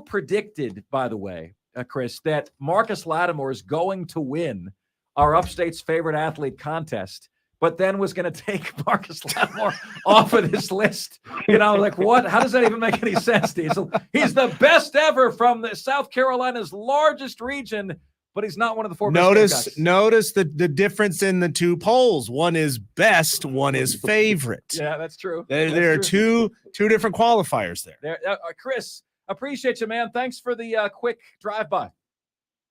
predicted, by the way, Chris, that Marcus Lattimore is going to win our Upstate's favorite athlete contest, but then was going to take Marcus Lattimore off of this list. You know, like what? How does that even make any sense, Diesel? He's the best ever from the South Carolina's largest region, but he's not one of the four best. Notice the difference in the two polls. One is best, one is favorite. Yeah, that's true. There are two different qualifiers there. Chris, appreciate you, man. Thanks for the quick drive-by.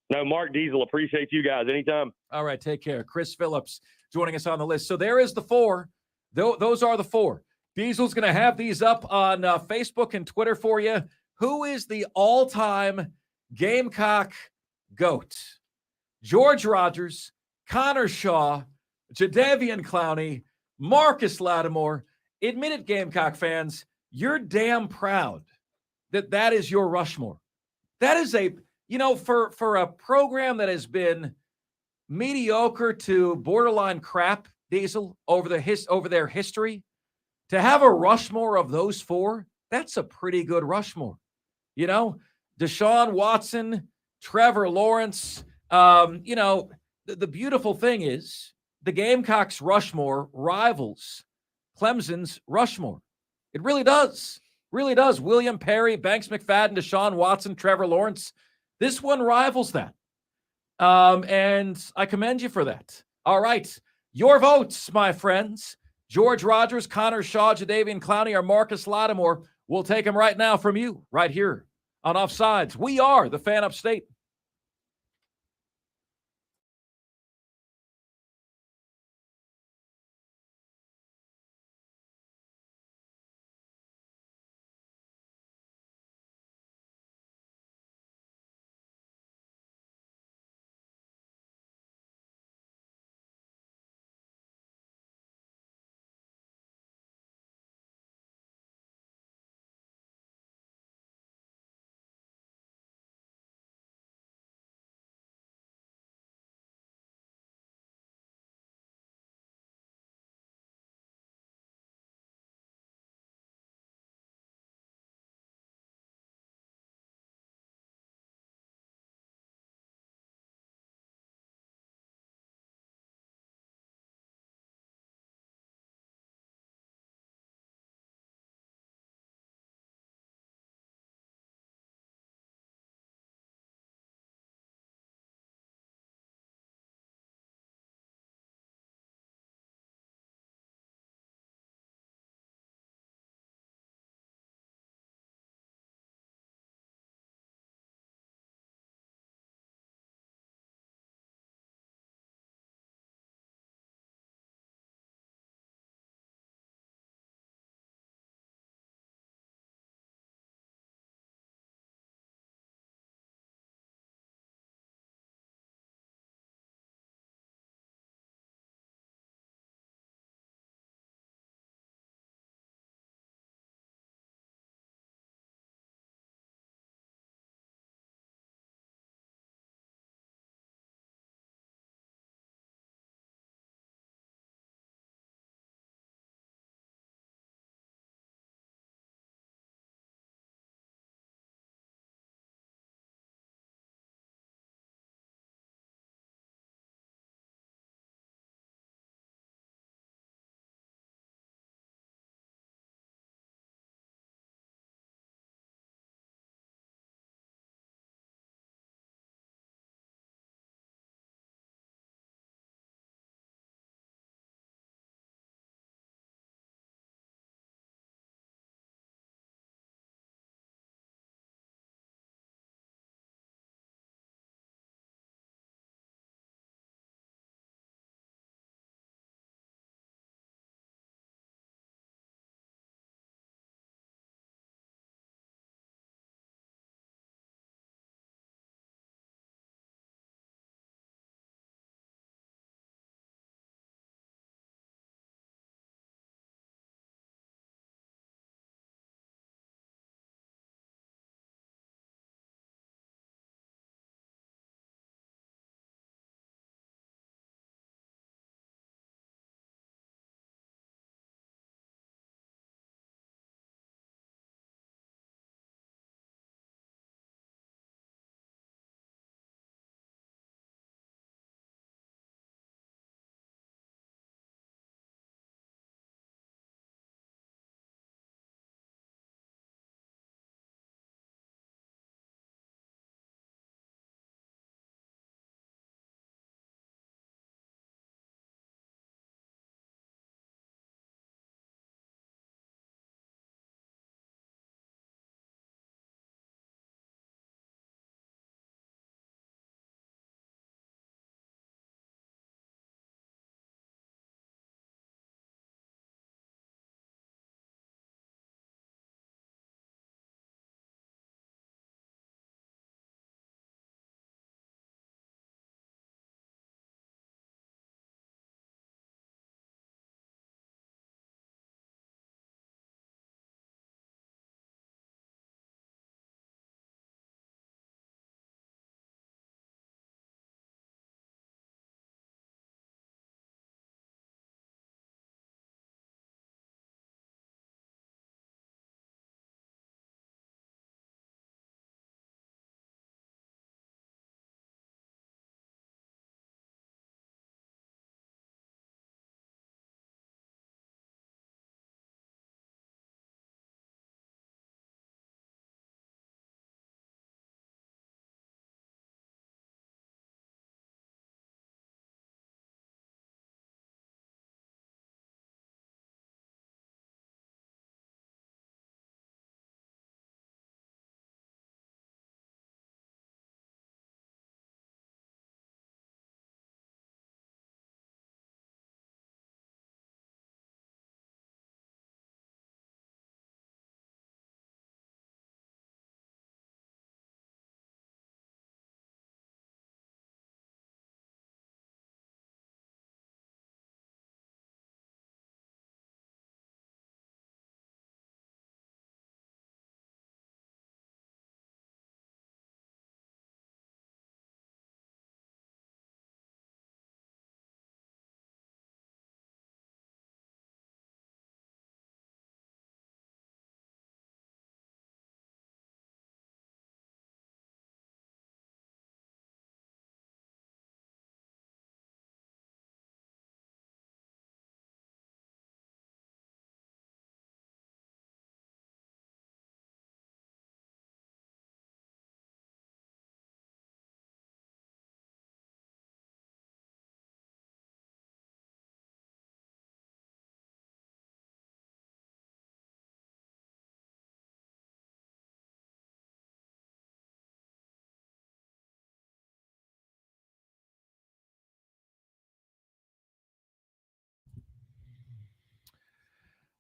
No, Mark Diesel, appreciate you guys. Anytime. All right, take care. Chris Phillips joining us on the list. So there is the four. Those are the four. Diesel's going to have these up on Facebook and Twitter for you. Who is the all-time Gamecock GOAT? George Rogers, Connor Shaw, Jadeveon Clowney, Marcus Lattimore. Admit it, Gamecock fans, you're damn proud that is your Rushmore. That is for a program that has been mediocre to borderline crap, Diesel, over their history, to have a Rushmore of those four, that's a pretty good Rushmore. You know, Deshaun Watson, Trevor Lawrence. The beautiful thing is the Gamecocks Rushmore rivals Clemson's Rushmore. It really does. Really does. William Perry, Banks McFadden, Deshaun Watson, Trevor Lawrence. This one rivals that. And I commend you for that. All right. Your votes, my friends. George Rogers, Connor Shaw, Jadeveon Clowney, or Marcus Lattimore. We'll take them right now from you, right here on Offsides. We are the Fan Upstate.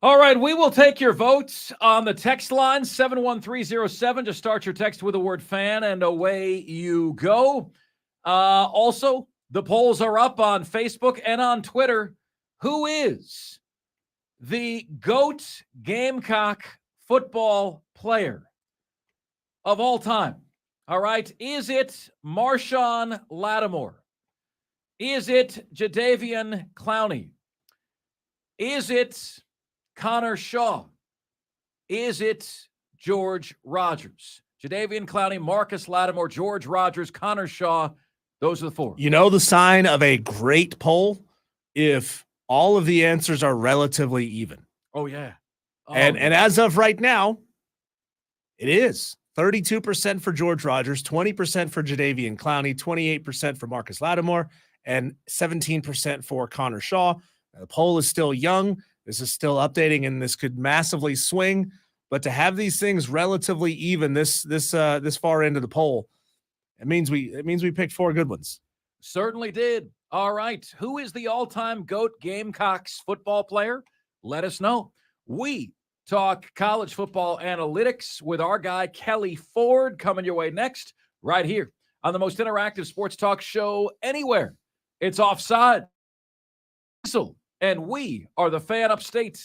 All right, we will take your votes on the text line 71307. Just start your text with the word fan and away you go. Also, the polls are up on Facebook and on Twitter. Who is the GOAT Gamecock football player of all time? All right, is it Marshawn Lattimore? Is it Jadeveon Clowney? Is it Connor Shaw? Is it George Rogers? Jadeveon Clowney, Marcus Lattimore, George Rogers, Connor Shaw. Those are the four. You know the sign of a great poll? If all of the answers are relatively even. Oh, yeah. And as of right now, it is 32% for George Rogers, 20% for Jadeveon Clowney, 28% for Marcus Lattimore, and 17% for Connor Shaw. Now, the poll is still young. This is still updating, and this could massively swing. But to have these things relatively even this far into the poll, it means we picked four good ones. Certainly did. All right. Who is the all-time GOAT Gamecocks football player? Let us know. We talk college football analytics with our guy, Kelly Ford, coming your way next, right here on the most interactive sports talk show anywhere. It's Offside. And we are the Fan Upstate.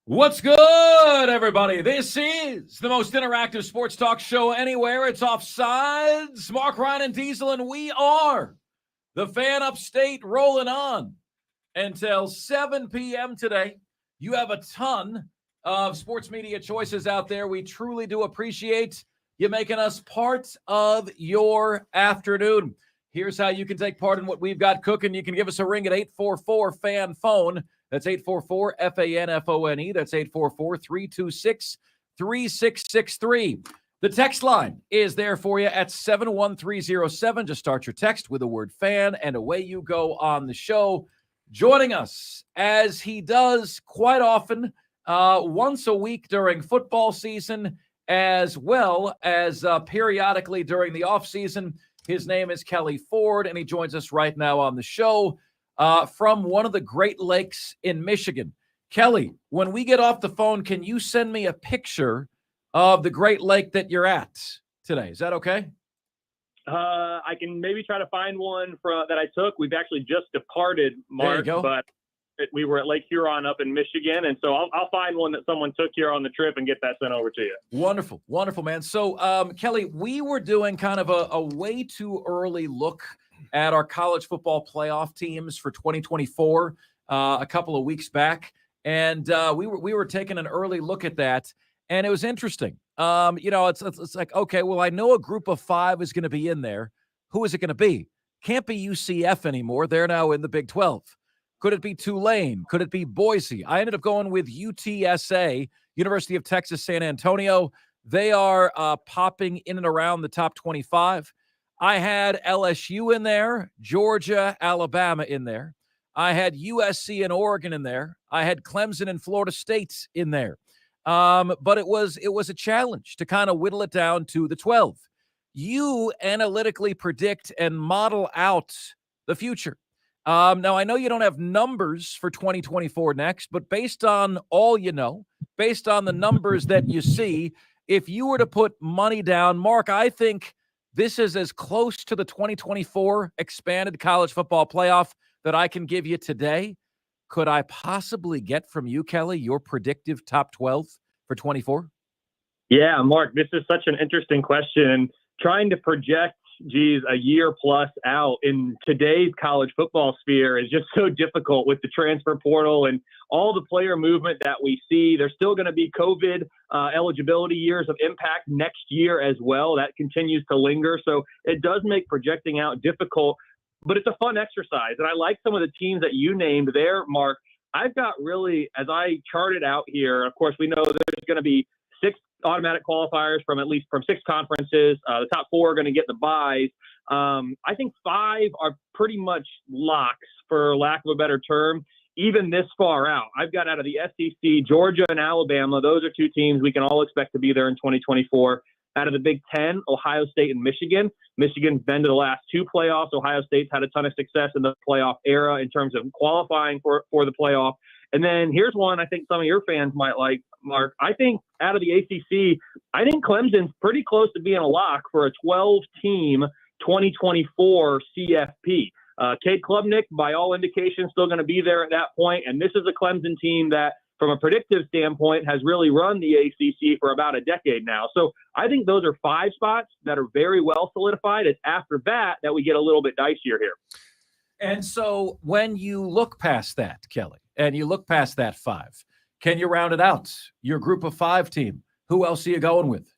What's good, everybody? This is the most interactive sports talk show anywhere. It's Offsides. Mark, Ryan, and Diesel, and we are the Fan Upstate, rolling on until 7 p.m. today. You have a ton of sports media choices out there. We truly do appreciate you making us part of your afternoon. Here's how you can take part in what we've got cooking. You can give us a ring at 844-FAN-PHONE. That's 844-FANFONE. That's 844-326-3663. The text line is there for you at 71307. Just start your text with the word fan, and away you go on the show. Joining us, as he does quite often, once a week during football season, as well as periodically during the offseason. His name is Kelly Ford, and he joins us right now on the show from one of the Great Lakes in Michigan. Kelly, when we get off the phone, can you send me a picture of the Great Lake that you're at today? Is that okay? I can maybe try to find one that I took. We've actually just departed, Mark, but we were at Lake Huron up in Michigan, and so I'll find one that someone took here on the trip and get that sent over to you. Wonderful, wonderful, man. So, Kelly, we were doing kind of a way too early look at our college football playoff teams for 2024 a couple of weeks back, and we were taking an early look at that, and it was interesting. It's like, okay, well, I know a group of 5 is going to be in there. Who is it going to be? Can't be UCF anymore. They're now in the Big 12. Could it be Tulane? Could it be Boise? I ended up going with UTSA, University of Texas, San Antonio. They are popping in and around the top 25. I had LSU in there, Georgia, Alabama in there. I had USC and Oregon in there. I had Clemson and Florida State in there. But it was a challenge to kind of whittle it down to the 12. You analytically predict and model out the future. Now, I know you don't have numbers for 2024 next, but based on all you know, based on the numbers that you see, if you were to put money down, Mark, I think this is as close to the 2024 expanded college football playoff that I can give you today. Could I possibly get from you, Kelly, your predictive top 12 for 24? Yeah, Mark, this is such an interesting question. Trying to project, a year plus out in today's college football sphere is just so difficult with the transfer portal and all the player movement that we see. There's still going to be COVID eligibility years of impact next year as well. That continues to linger. So it does make projecting out difficult, but it's a fun exercise. And I like some of the teams that you named there, Mark. I've got really, as I charted out here, of course, we know there's going to be 6 automatic qualifiers from 6 conferences. The top 4 are going to get the byes. I think 5 are pretty much locks, for lack of a better term, even this far out. I've got out of the SEC, Georgia and Alabama. Those are 2 teams we can all expect to be there in 2024. Out of the Big Ten, Ohio State and Michigan. Michigan's been to the last 2 playoffs. Ohio State's had a ton of success in the playoff era in terms of qualifying for the playoff. And then here's one I think some of your fans might like, Mark. I think out of the ACC, I think Clemson's pretty close to being a lock for a 12-team 2024 CFP. Cade Klubnik, by all indications, still going to be there at that point. And this is a Clemson team that, from a predictive standpoint, has really run the ACC for about a decade now. So I think those are 5 spots that are very well solidified. It's after that we get a little bit dicier here. And so when you look past that, Kelly, and you look past that 5, can you round it out? Your group of 5 team, who else are you going with?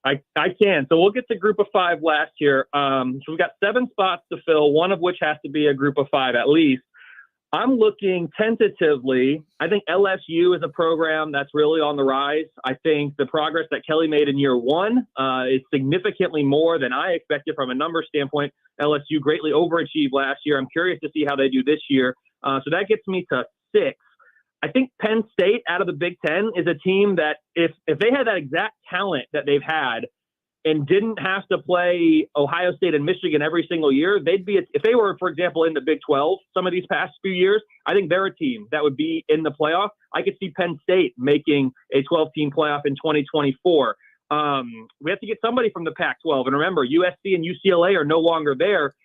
I can. So we'll get to group of 5 last year. So we've got 7 spots to fill, one of which has to be a group of 5 at least. I'm looking tentatively. I think LSU is a program that's really on the rise. I think the progress that Kelly made in year 1 is significantly more than I expected from a number standpoint. LSU greatly overachieved last year. I'm curious to see how they do this year. So that gets me to 6. I think Penn State out of the Big Ten is a team that if they had that exact talent that they've had and didn't have to play Ohio State and Michigan every single year, they'd be, if they were, for example, in the Big 12 some of these past few years, I think they're a team that would be in the playoff. I could see Penn State making a 12-team playoff in 2024. We have to get somebody from the Pac-12. And remember, USC and UCLA are no longer there.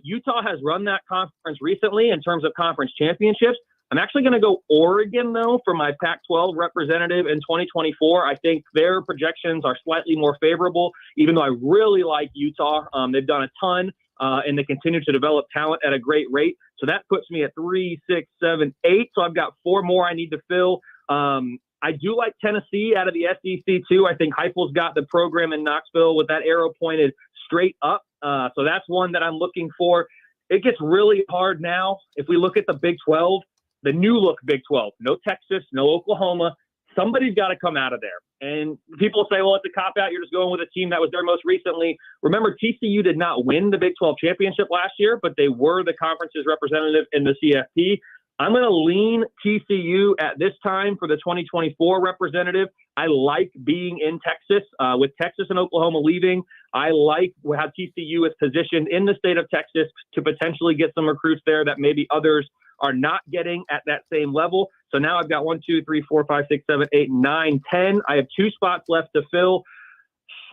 Utah has run that conference recently in terms of conference championships. I'm actually going to go Oregon, though, for my Pac-12 representative in 2024. I think their projections are slightly more favorable, even though I really like Utah. They've done a ton, and they continue to develop talent at a great rate. So that puts me at 3, 6, 7, 8. So I've got 4 more I need to fill. I do like Tennessee out of the SEC, too. I think Heupel's got the program in Knoxville with that arrow pointed straight up. So that's one that I'm looking for. It gets really hard now. If we look at the Big 12, the new look Big 12, no Texas, no Oklahoma, somebody's got to come out of there. And people say, well, it's a cop-out. You're just going with a team that was there most recently. Remember, TCU did not win the Big 12 championship last year, but they were the conference's representative in the CFP. I'm going to lean TCU at this time for the 2024 representative. I like being in Texas. With Texas and Oklahoma leaving, I like how TCU is positioned in the state of Texas to potentially get some recruits there that maybe others are not getting at that same level. So now I've got 1, 2, 3, 4, 5, 6, 7, 8, 9, 10. I have 2 spots left to fill.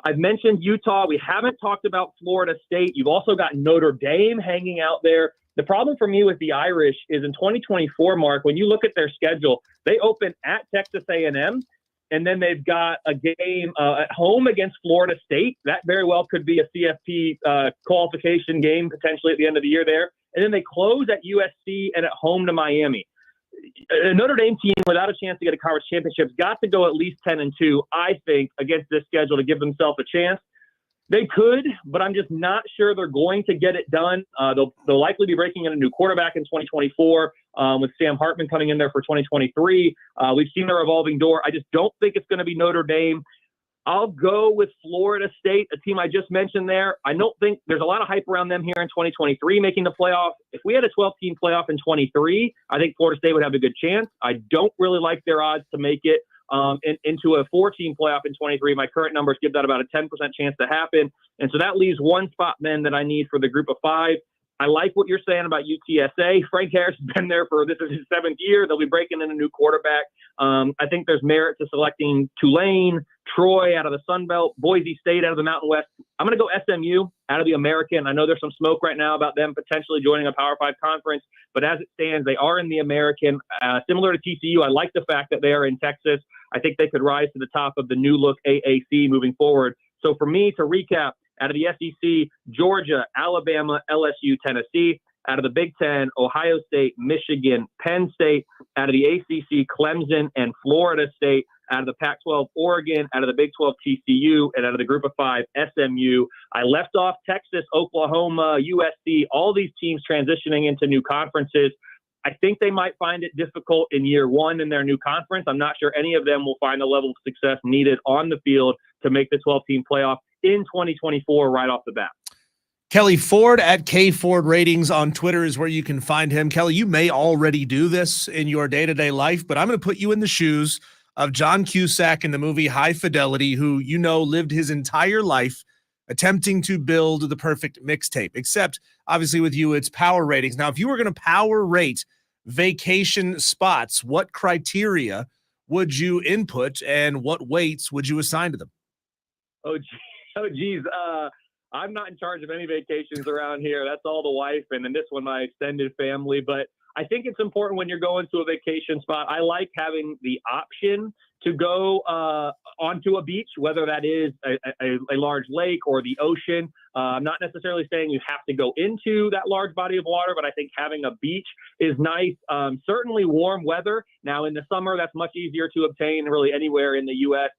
I've mentioned Utah. We haven't talked about Florida State. You've also got Notre Dame hanging out there. The problem for me with the Irish is in 2024, Mark, when you look at their schedule, they open at Texas A&M, and then they've got a game at home against Florida State. That very well could be a CFP qualification game potentially at the end of the year there. And then they close at USC and at home to Miami. A Notre Dame team without a chance to get a conference championship has got to go at least 10-2, I think, against this schedule to give themselves a chance. They could, but I'm just not sure they're going to get it done. They'll likely be breaking in a new quarterback in 2024 with Sam Hartman coming in there for 2023. We've seen their revolving door. I just don't think it's going to be Notre Dame. I'll go with Florida State, a team I just mentioned there. I don't think there's a lot of hype around them here in 2023 making the playoff. If we had a 12-team playoff in 23, I think Florida State would have a good chance. I don't really like their odds to make it into a 4-team playoff in 23. My current numbers give that about a 10% chance to happen. And so that leaves 1 spot then that I need for the group of 5. I like what you're saying about UTSA. Frank Harris has been there this is his 7th year. They'll be breaking in a new quarterback. I think there's merit to selecting Tulane, Troy out of the Sun Belt, Boise State out of the Mountain West. I'm going to go SMU out of the American. I know there's some smoke right now about them potentially joining a Power 5 conference, but as it stands, they are in the American. Similar to TCU, I like the fact that they are in Texas. I think they could rise to the top of the new look AAC moving forward. So for me, to recap, out of the SEC, Georgia, Alabama, LSU, Tennessee. Out of the Big Ten, Ohio State, Michigan, Penn State. Out of the ACC, Clemson and Florida State. Out of the Pac-12, Oregon. Out of the Big 12, TCU. And out of the Group of 5, SMU. I left off Texas, Oklahoma, USC, all these teams transitioning into new conferences. I think they might find it difficult in year 1 in their new conference. I'm not sure any of them will find the level of success needed on the field to make the 12-team playoff in 2024 right off the bat. Kelly Ford at K Ford Ratings on Twitter is where you can find him. Kelly, you may already do this in your day-to-day life, but I'm going to put you in the shoes of John Cusack in the movie High Fidelity, who lived his entire life attempting to build the perfect mixtape, except obviously with you, it's power ratings. Now, if you were going to power rate vacation spots, what criteria would you input and what weights would you assign to them? Oh, geez. I'm not in charge of any vacations around here. That's all the wife, and then this one, my extended family. But I think it's important when you're going to a vacation spot. I like having the option to go onto a beach, whether that is a large lake or the ocean. I'm not necessarily saying you have to go into that large body of water, but I think having a beach is nice. Certainly warm weather. Now, in the summer, that's much easier to obtain really anywhere in the U.S.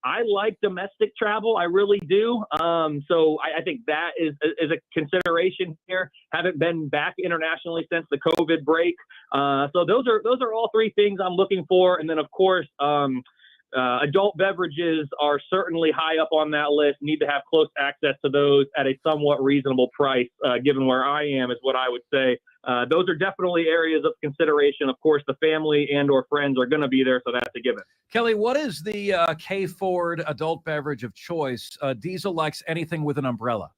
I like domestic travel. I really do. So I think that is a consideration here. Haven't been back internationally since the COVID break. So those are all 3 things I'm looking for. And then, of course, adult beverages are certainly high up on that list. Need to have close access to those at a somewhat reasonable price, given where I am, is what I would say. Those are definitely areas of consideration. Of course, the family and or friends are going to be there, so that's a given. Kelly, what is the K Ford adult beverage of choice? Diesel likes anything with an umbrella.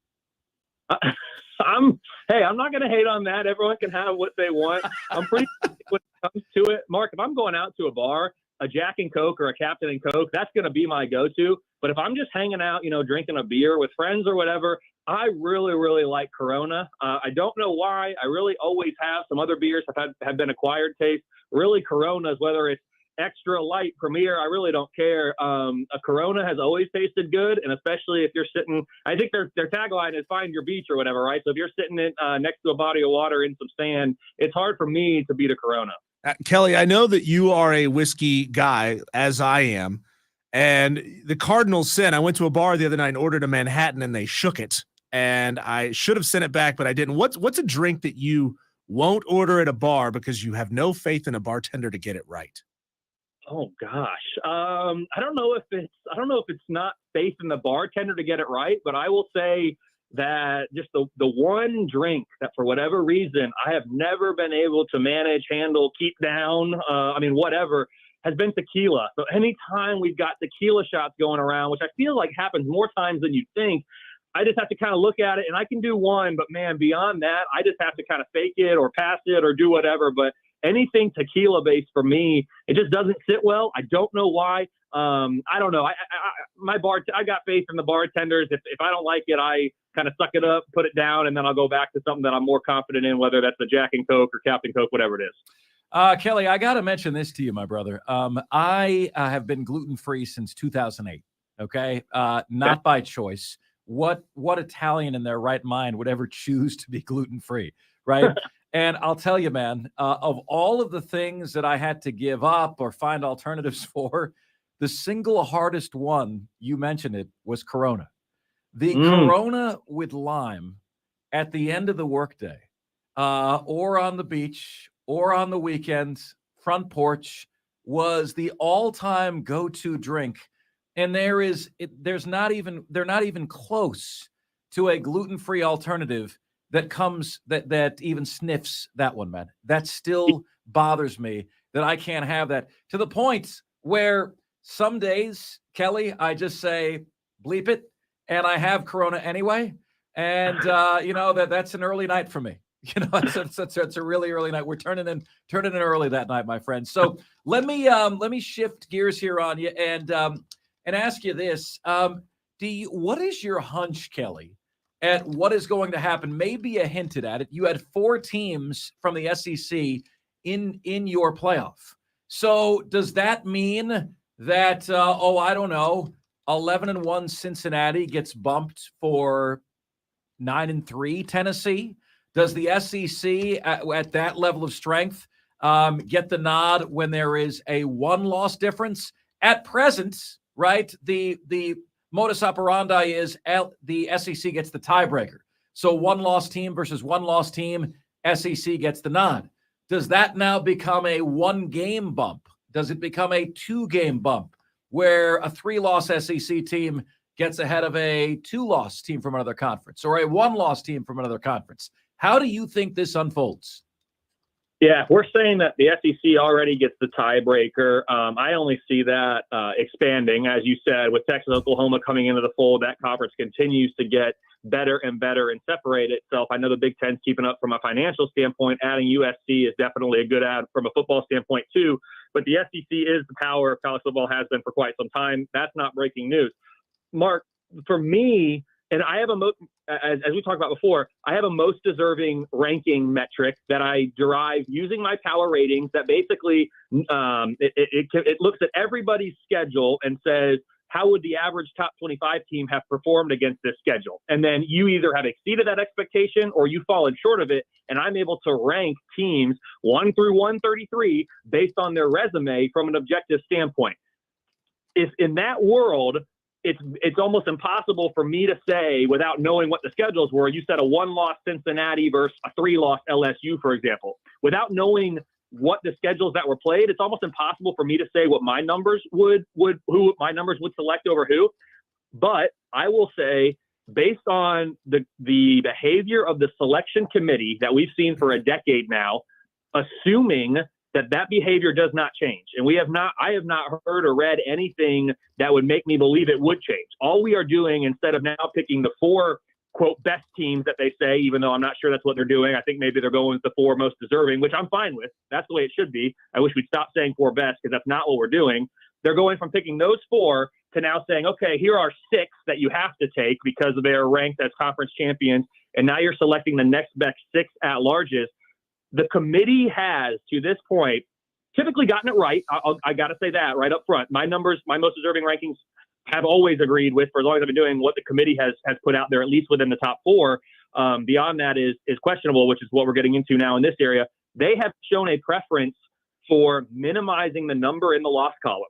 I'm not going to hate on that. Everyone can have what they want. I'm pretty when it comes to it. Mark, if I'm going out to a bar, a Jack and Coke or a Captain and Coke, that's going to be my go-to. But if I'm just hanging out, drinking a beer with friends or whatever, I really, really like Corona. I don't know why. I really always have. Some other beers have been acquired taste. Really, Coronas, whether it's extra light, premier, I really don't care. A Corona has always tasted good, and especially if you're sitting, I think their tagline is find your beach or whatever, right? So if you're sitting next to a body of water in some sand, it's hard for me to beat a Corona. Kelly, I know that you are a whiskey guy, as I am, and the Cardinals sin. I went to a bar the other night and ordered a Manhattan, and they shook it. And I should have sent it back, but I didn't. What's a drink that you won't order at a bar because you have no faith in a bartender to get it right? Oh gosh, I don't know if it's not faith in the bartender to get it right, but I will say that just the one drink that for whatever reason I have never been able to manage, handle, keep down. Whatever has been tequila. So anytime we've got tequila shots going around, which I feel like happens more times than you'd think, I just have to kind of look at it, and I can do one, but man, beyond that, I just have to kind of fake it or pass it or do whatever. But anything tequila based for me, it just doesn't sit well. I don't know why. I don't know. I got faith in the bartenders. If I don't like it, I kind of suck it up, put it down, and then I'll go back to something that I'm more confident in, whether that's the Jack and Coke or Captain Coke, whatever it is. Kelly, I got to mention this to you, my brother. I have been gluten-free since 2008. Okay. Not by choice. What Italian in their right mind would ever choose to be gluten-free, right? And I'll tell you, man, of all of the things that I had to give up or find alternatives for, the single hardest one, you mentioned it, was Corona. The Corona with lime at the end of the workday, or on the beach, or on the weekends, front porch, was the all-time go-to drink. And they're not even close to a gluten-free alternative that comes that even sniffs that one, man. That still bothers me that I can't have that, to the point where some days, Kelly, I just say bleep it, and I have Corona anyway. And that's an early night for me. It's a really early night. We're turning in early that night, my friend. So let me shift gears here on you and ask you this. What is your hunch, Kelly, at what is going to happen? Maybe you hinted at it. You had 4 teams from the SEC in your playoff. So does that mean that, I don't know, 11-1 Cincinnati gets bumped for 9-3 Tennessee? Does the SEC at that level of strength get the nod when there is a 1-loss difference? At present, right, the modus operandi is the SEC gets the tiebreaker. So 1-loss team versus 1-loss team, SEC gets the nod. Does that now become a 1-game bump? Does it become a 2-game bump where a 3-loss SEC team gets ahead of a 2-loss team from another conference or a 1-loss team from another conference? How do you think this unfolds? Yeah, we're saying that the SEC already gets the tiebreaker. I only see that expanding, as you said, with Texas and Oklahoma coming into the fold. That conference continues to get better and better and separate itself. I know the Big Ten's keeping up from a financial standpoint. Adding USC is definitely a good add from a football standpoint too. But the SEC is the power of college football, has been for quite some time. That's not breaking news. Mark, for me, and I have as we talked about before, I have a most deserving ranking metric that I derive using my power ratings that basically it looks at everybody's schedule and says, how would the average top 25 team have performed against this schedule? And then you either have exceeded that expectation or you've fallen short of it. And I'm able to rank teams 1 through 133 based on their resume from an objective standpoint. If in that world, it's almost impossible for me to say without knowing what the schedules were. You said a 1-loss Cincinnati versus a 3-loss LSU, for example. Without knowing what the schedules that were played, it's almost impossible for me to say what my numbers who my numbers would select over who. But I will say, based on the behavior of the selection committee that we've seen for a decade now, assuming that behavior does not change. And I have not heard or read anything that would make me believe it would change. All we are doing, instead of now picking the 4, quote, best teams that they say, even though I'm not sure that's what they're doing, I think maybe they're going with the 4 most deserving, which I'm fine with. That's the way it should be. I wish we'd stop saying 4 best, because that's not what we're doing. They're going from picking those 4 to now saying, okay, here are 6 that you have to take because they're ranked as conference champions, and now you're selecting the next best 6 at-larges. The committee has, to this point, typically gotten it right. I got to say that right up front. My numbers, my most deserving rankings, have always agreed with, for as long as I've been doing, what the committee has put out there, at least within the top 4. Beyond that is questionable, which is what we're getting into now in this area. They have shown a preference for minimizing the number in the loss column.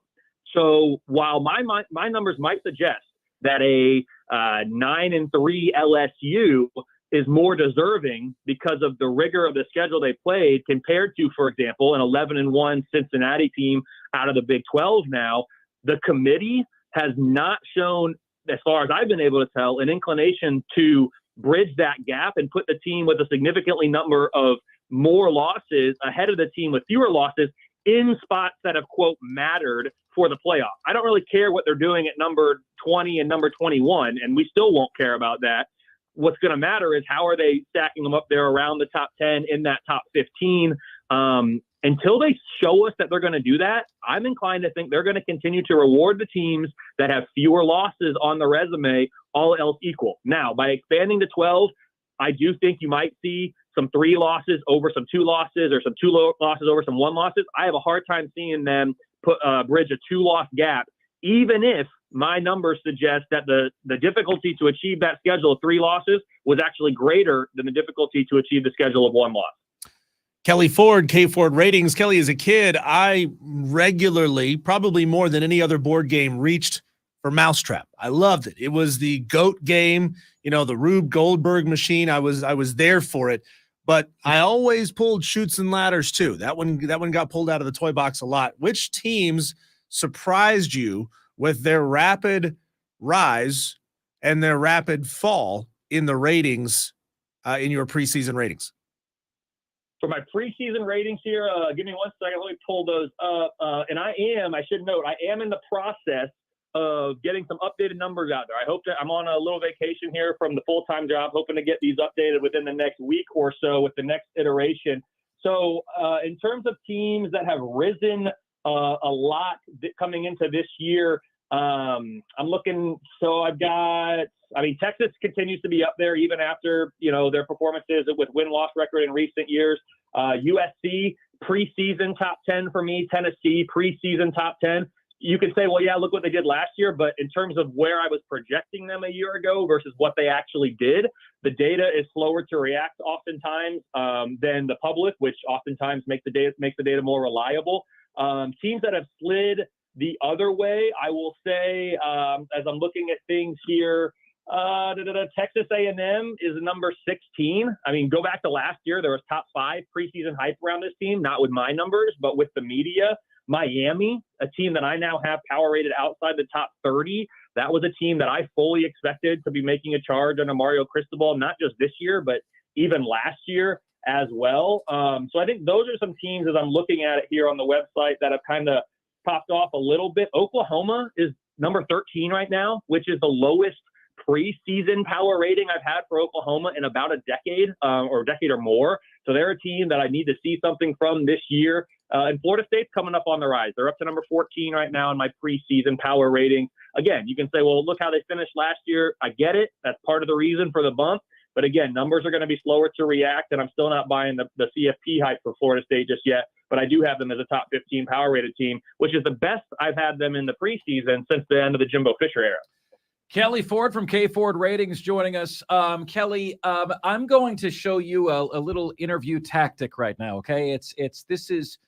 So while my numbers might suggest that a 9-3 LSU is more deserving because of the rigor of the schedule they played compared to, for example, an 11-1 Cincinnati team out of the Big 12 now, the committee has not shown, as far as I've been able to tell, an inclination to bridge that gap and put the team with a significantly number of more losses ahead of the team with fewer losses in spots that have, quote, mattered for the playoff. I don't really care what they're doing at number 20 and number 21, and we still won't care about that. What's going to matter is how are they stacking them up there around the top 10 in that top 15. Until they show us that they're going to do that, I'm inclined to think they're going to continue to reward the teams that have fewer losses on the resume, all else equal. Now, by expanding to 12, I do think you might see some 3 losses over some 2 losses or some 2 losses over some 1 losses. I have a hard time seeing them bridge a 2-loss gap, even if my numbers suggest that the difficulty to achieve that schedule of 3 losses was actually greater than the difficulty to achieve the schedule of 1 loss. Kelly Ford, K Ford Ratings. Kelly, as a kid, I regularly, probably more than any other board game, reached for Mousetrap. I loved it. It was the GOAT game, the Rube Goldberg machine. I was there for it. But I always pulled Chutes and Ladders too. That one got pulled out of the toy box a lot. Which teams surprised you with their rapid rise and their rapid fall in the ratings, in your preseason ratings? For my preseason ratings here, give me 1 second. Let me pull those up. And I should note, I am in the process of getting some updated numbers out there. I hope that I'm on a little vacation here from the full-time job, hoping to get these updated within the next week or so with the next iteration. So in terms of teams that have risen a lot coming into this year, I'm looking, so I've got, Texas continues to be up there even after, their performances with win-loss record in recent years. USC, preseason top 10 for me. Tennessee, preseason top 10. You can say, well, yeah, look what they did last year. But in terms of where I was projecting them a year ago versus what they actually did, the data is slower to react oftentimes than the public, which oftentimes makes the data more reliable. Teams that have slid the other way, I will say, as I'm looking at things here, Texas A&M is number 16. Go back to last year. There was top 5 preseason hype around this team, not with my numbers, but with the media. Miami, a team that I now have power rated outside the top 30. That was a team that I fully expected to be making a charge under Mario Cristobal, not just this year, but even last year as well. So I think those are some teams, as I'm looking at it here on the website, that have kind of popped off a little bit. Oklahoma is number 13 right now, which is the lowest preseason power rating I've had for Oklahoma in about a decade or more. So they're a team that I need to see something from this year. And Florida State's coming up on the rise. They're up to number 14 right now in my preseason power rating. Again, you can say, well, look how they finished last year. I get it. That's part of the reason for the bump. But again, numbers are going to be slower to react, and I'm still not buying the CFP hype for Florida State just yet. But I do have them as a top 15 power rated team, which is the best I've had them in the preseason since the end of the Jimbo Fisher era. Kelly Ford from K Ford Ratings joining us. Kelly, I'm going to show you a little interview tactic right now. Okay, this is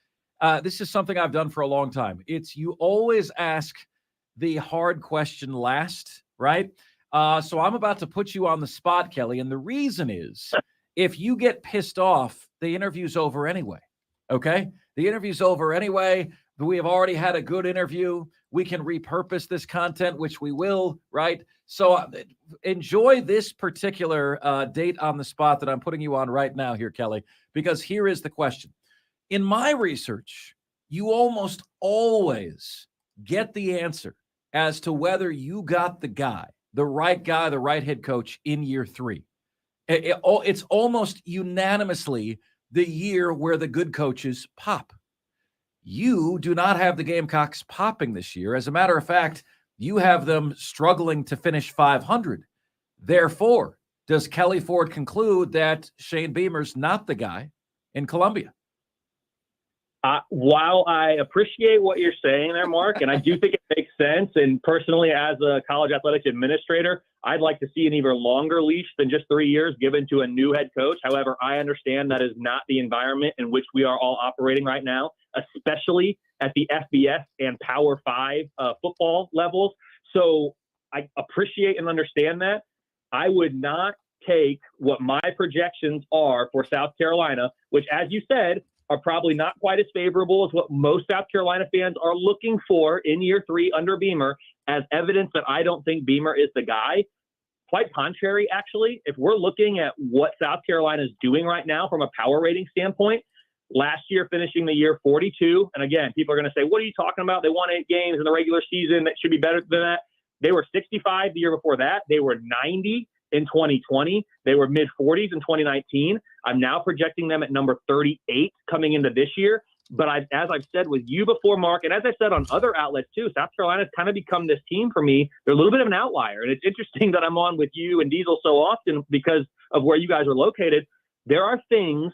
something I've done for a long time. It's you always ask the hard question last, right? So I'm about to put you on the spot, Kelly, and the reason is if you get pissed off, the interview's over anyway. Okay, the interview's over anyway. We have already had a good interview. We can repurpose this content, which we will, right? So enjoy this particular date on the spot that I'm putting you on right now here, Kelly, because here is the question. In my research, you almost always get the answer as to whether you got the right head coach in year 3. It's almost unanimously the year where the good coaches pop. You do not have the Gamecocks popping this year. As a matter of fact, You have them struggling to finish 500. Therefore, does Kelly Ford conclude that Shane Beamer's not the guy in Columbia? While I appreciate what you're saying there, Mark, and I do think it makes sense, and personally as a college athletics administrator, I'd like to see an even longer leash than just 3 years given to a new head coach. However, I understand that is not the environment in which we are all operating right now, especially at the FBS and Power 5 football levels. So I appreciate and understand that. I would not take what my projections are for South Carolina, which, as you said, are probably not quite as favorable as what most South Carolina fans are looking for in year 3 under Beamer, as evidence that I don't think Beamer is the guy. Quite contrary, actually, if we're looking at what South Carolina is doing right now from a power rating standpoint, last year finishing the year 42. And again, people are going to say, what are you talking about? They won 8 games in the regular season. That should be better than that. They were 65 the year before that. They were 90 in 2020. They were mid-40s in 2019. I'm now projecting them at number 38 coming into this year. But as I've said with you before, Mark, and as I said on other outlets too, South Carolina's kind of become this team for me. They're a little bit of an outlier. And it's interesting that I'm on with you and Diesel so often because of where you guys are located. There are things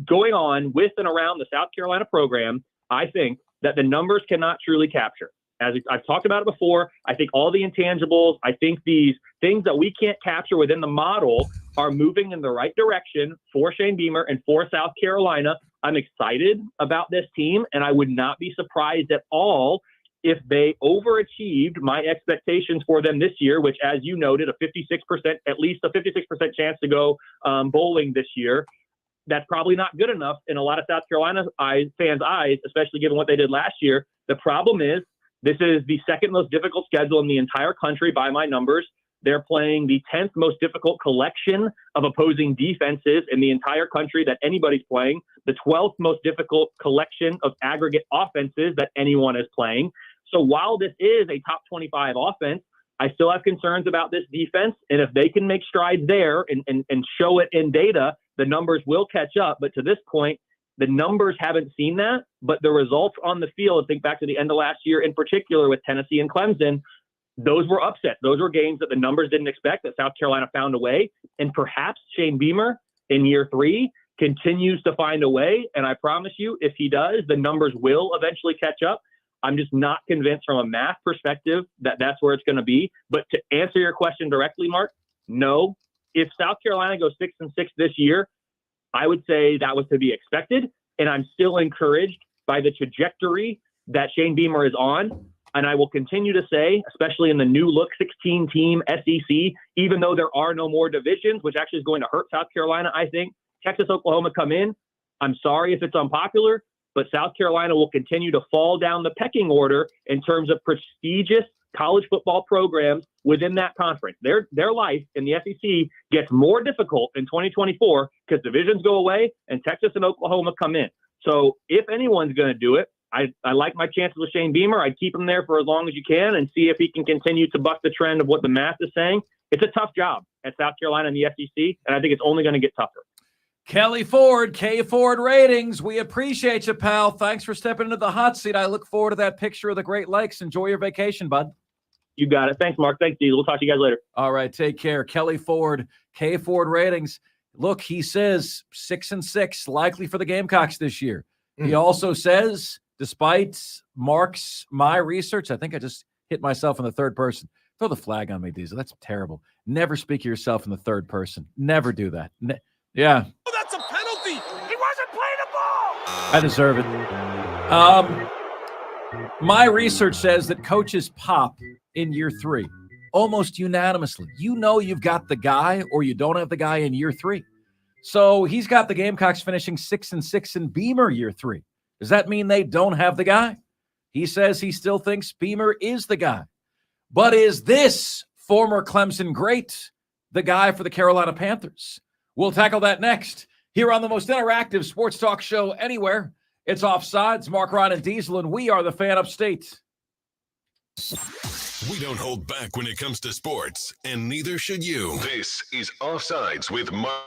going on with and around the South Carolina program, I think, that the numbers cannot truly capture. As I've talked about it before, I think all the intangibles, I think these things that we can't capture within the model are moving in the right direction for Shane Beamer and for South Carolina. I'm excited about this team, and I would not be surprised at all if they overachieved my expectations for them this year, which, as you noted, at least a 56% chance to go bowling this year. That's probably not good enough in a lot of South Carolina fans' eyes, especially given what they did last year. The problem is, this is the second most difficult schedule in the entire country by my numbers. They're playing the 10th most difficult collection of opposing defenses in the entire country that anybody's playing, the 12th most difficult collection of aggregate offenses that anyone is playing. So while this is a top 25 offense, I still have concerns about this defense. And if they can make strides there and show it in data, the numbers will catch up. But to this point, the numbers haven't seen that, but the results on the field, think back to the end of last year in particular with Tennessee and Clemson, those were upsets. Those were games that the numbers didn't expect, that South Carolina found a way. And perhaps Shane Beamer in year 3 continues to find a way. And I promise you, if he does, the numbers will eventually catch up. I'm just not convinced from a math perspective that that's where it's going to be. But to answer your question directly, Mark, no. If South Carolina goes 6-6 this year, I would say that was to be expected, and I'm still encouraged by the trajectory that Shane Beamer is on. And I will continue to say, especially in the new look 16-team SEC, even though there are no more divisions, which actually is going to hurt South Carolina, I think, Texas, Oklahoma come in. I'm sorry if it's unpopular, but South Carolina will continue to fall down the pecking order in terms of prestigious college football programs within that conference. Their life in the SEC gets more difficult in 2024 because divisions go away and Texas and Oklahoma come in. So if anyone's going to do it, I like my chances with Shane Beamer. I'd keep him there for as long as you can and see if he can continue to buck the trend of what the math is saying. It's a tough job at South Carolina and the SEC, and I think it's only going to get tougher. Kelly Ford, K Ford Ratings. We appreciate you, pal. Thanks for stepping into the hot seat. I look forward to that picture of the Great Lakes. Enjoy your vacation, bud. You got it. Thanks, Mark. Thanks, Diesel. We'll talk to you guys later. All right, take care. Kelly Ford, K Ford Ratings. Look, he says 6-6, likely for the Gamecocks this year. He also says, despite my research, I think I just hit myself in the third person. Throw the flag on me, Diesel. That's terrible. Never speak of yourself in the third person. Never do that. Yeah. Oh, that's a penalty. He wasn't playing the ball. I deserve it. My research says that coaches pop in year 3 almost unanimously. You know you've got the guy or you don't have the guy in year 3. So he's got the Gamecocks finishing 6-6 in Beamer year 3. Does that mean they don't have the guy? He says he still thinks Beamer is the guy. But is this former Clemson great the guy for the Carolina Panthers? We'll tackle that next here on the most interactive sports talk show anywhere. It's Offsides, Mark, Ron, and Diesel, and we are the Fan Upstate. We don't hold back when it comes to sports, and neither should you. This is Offsides with Mark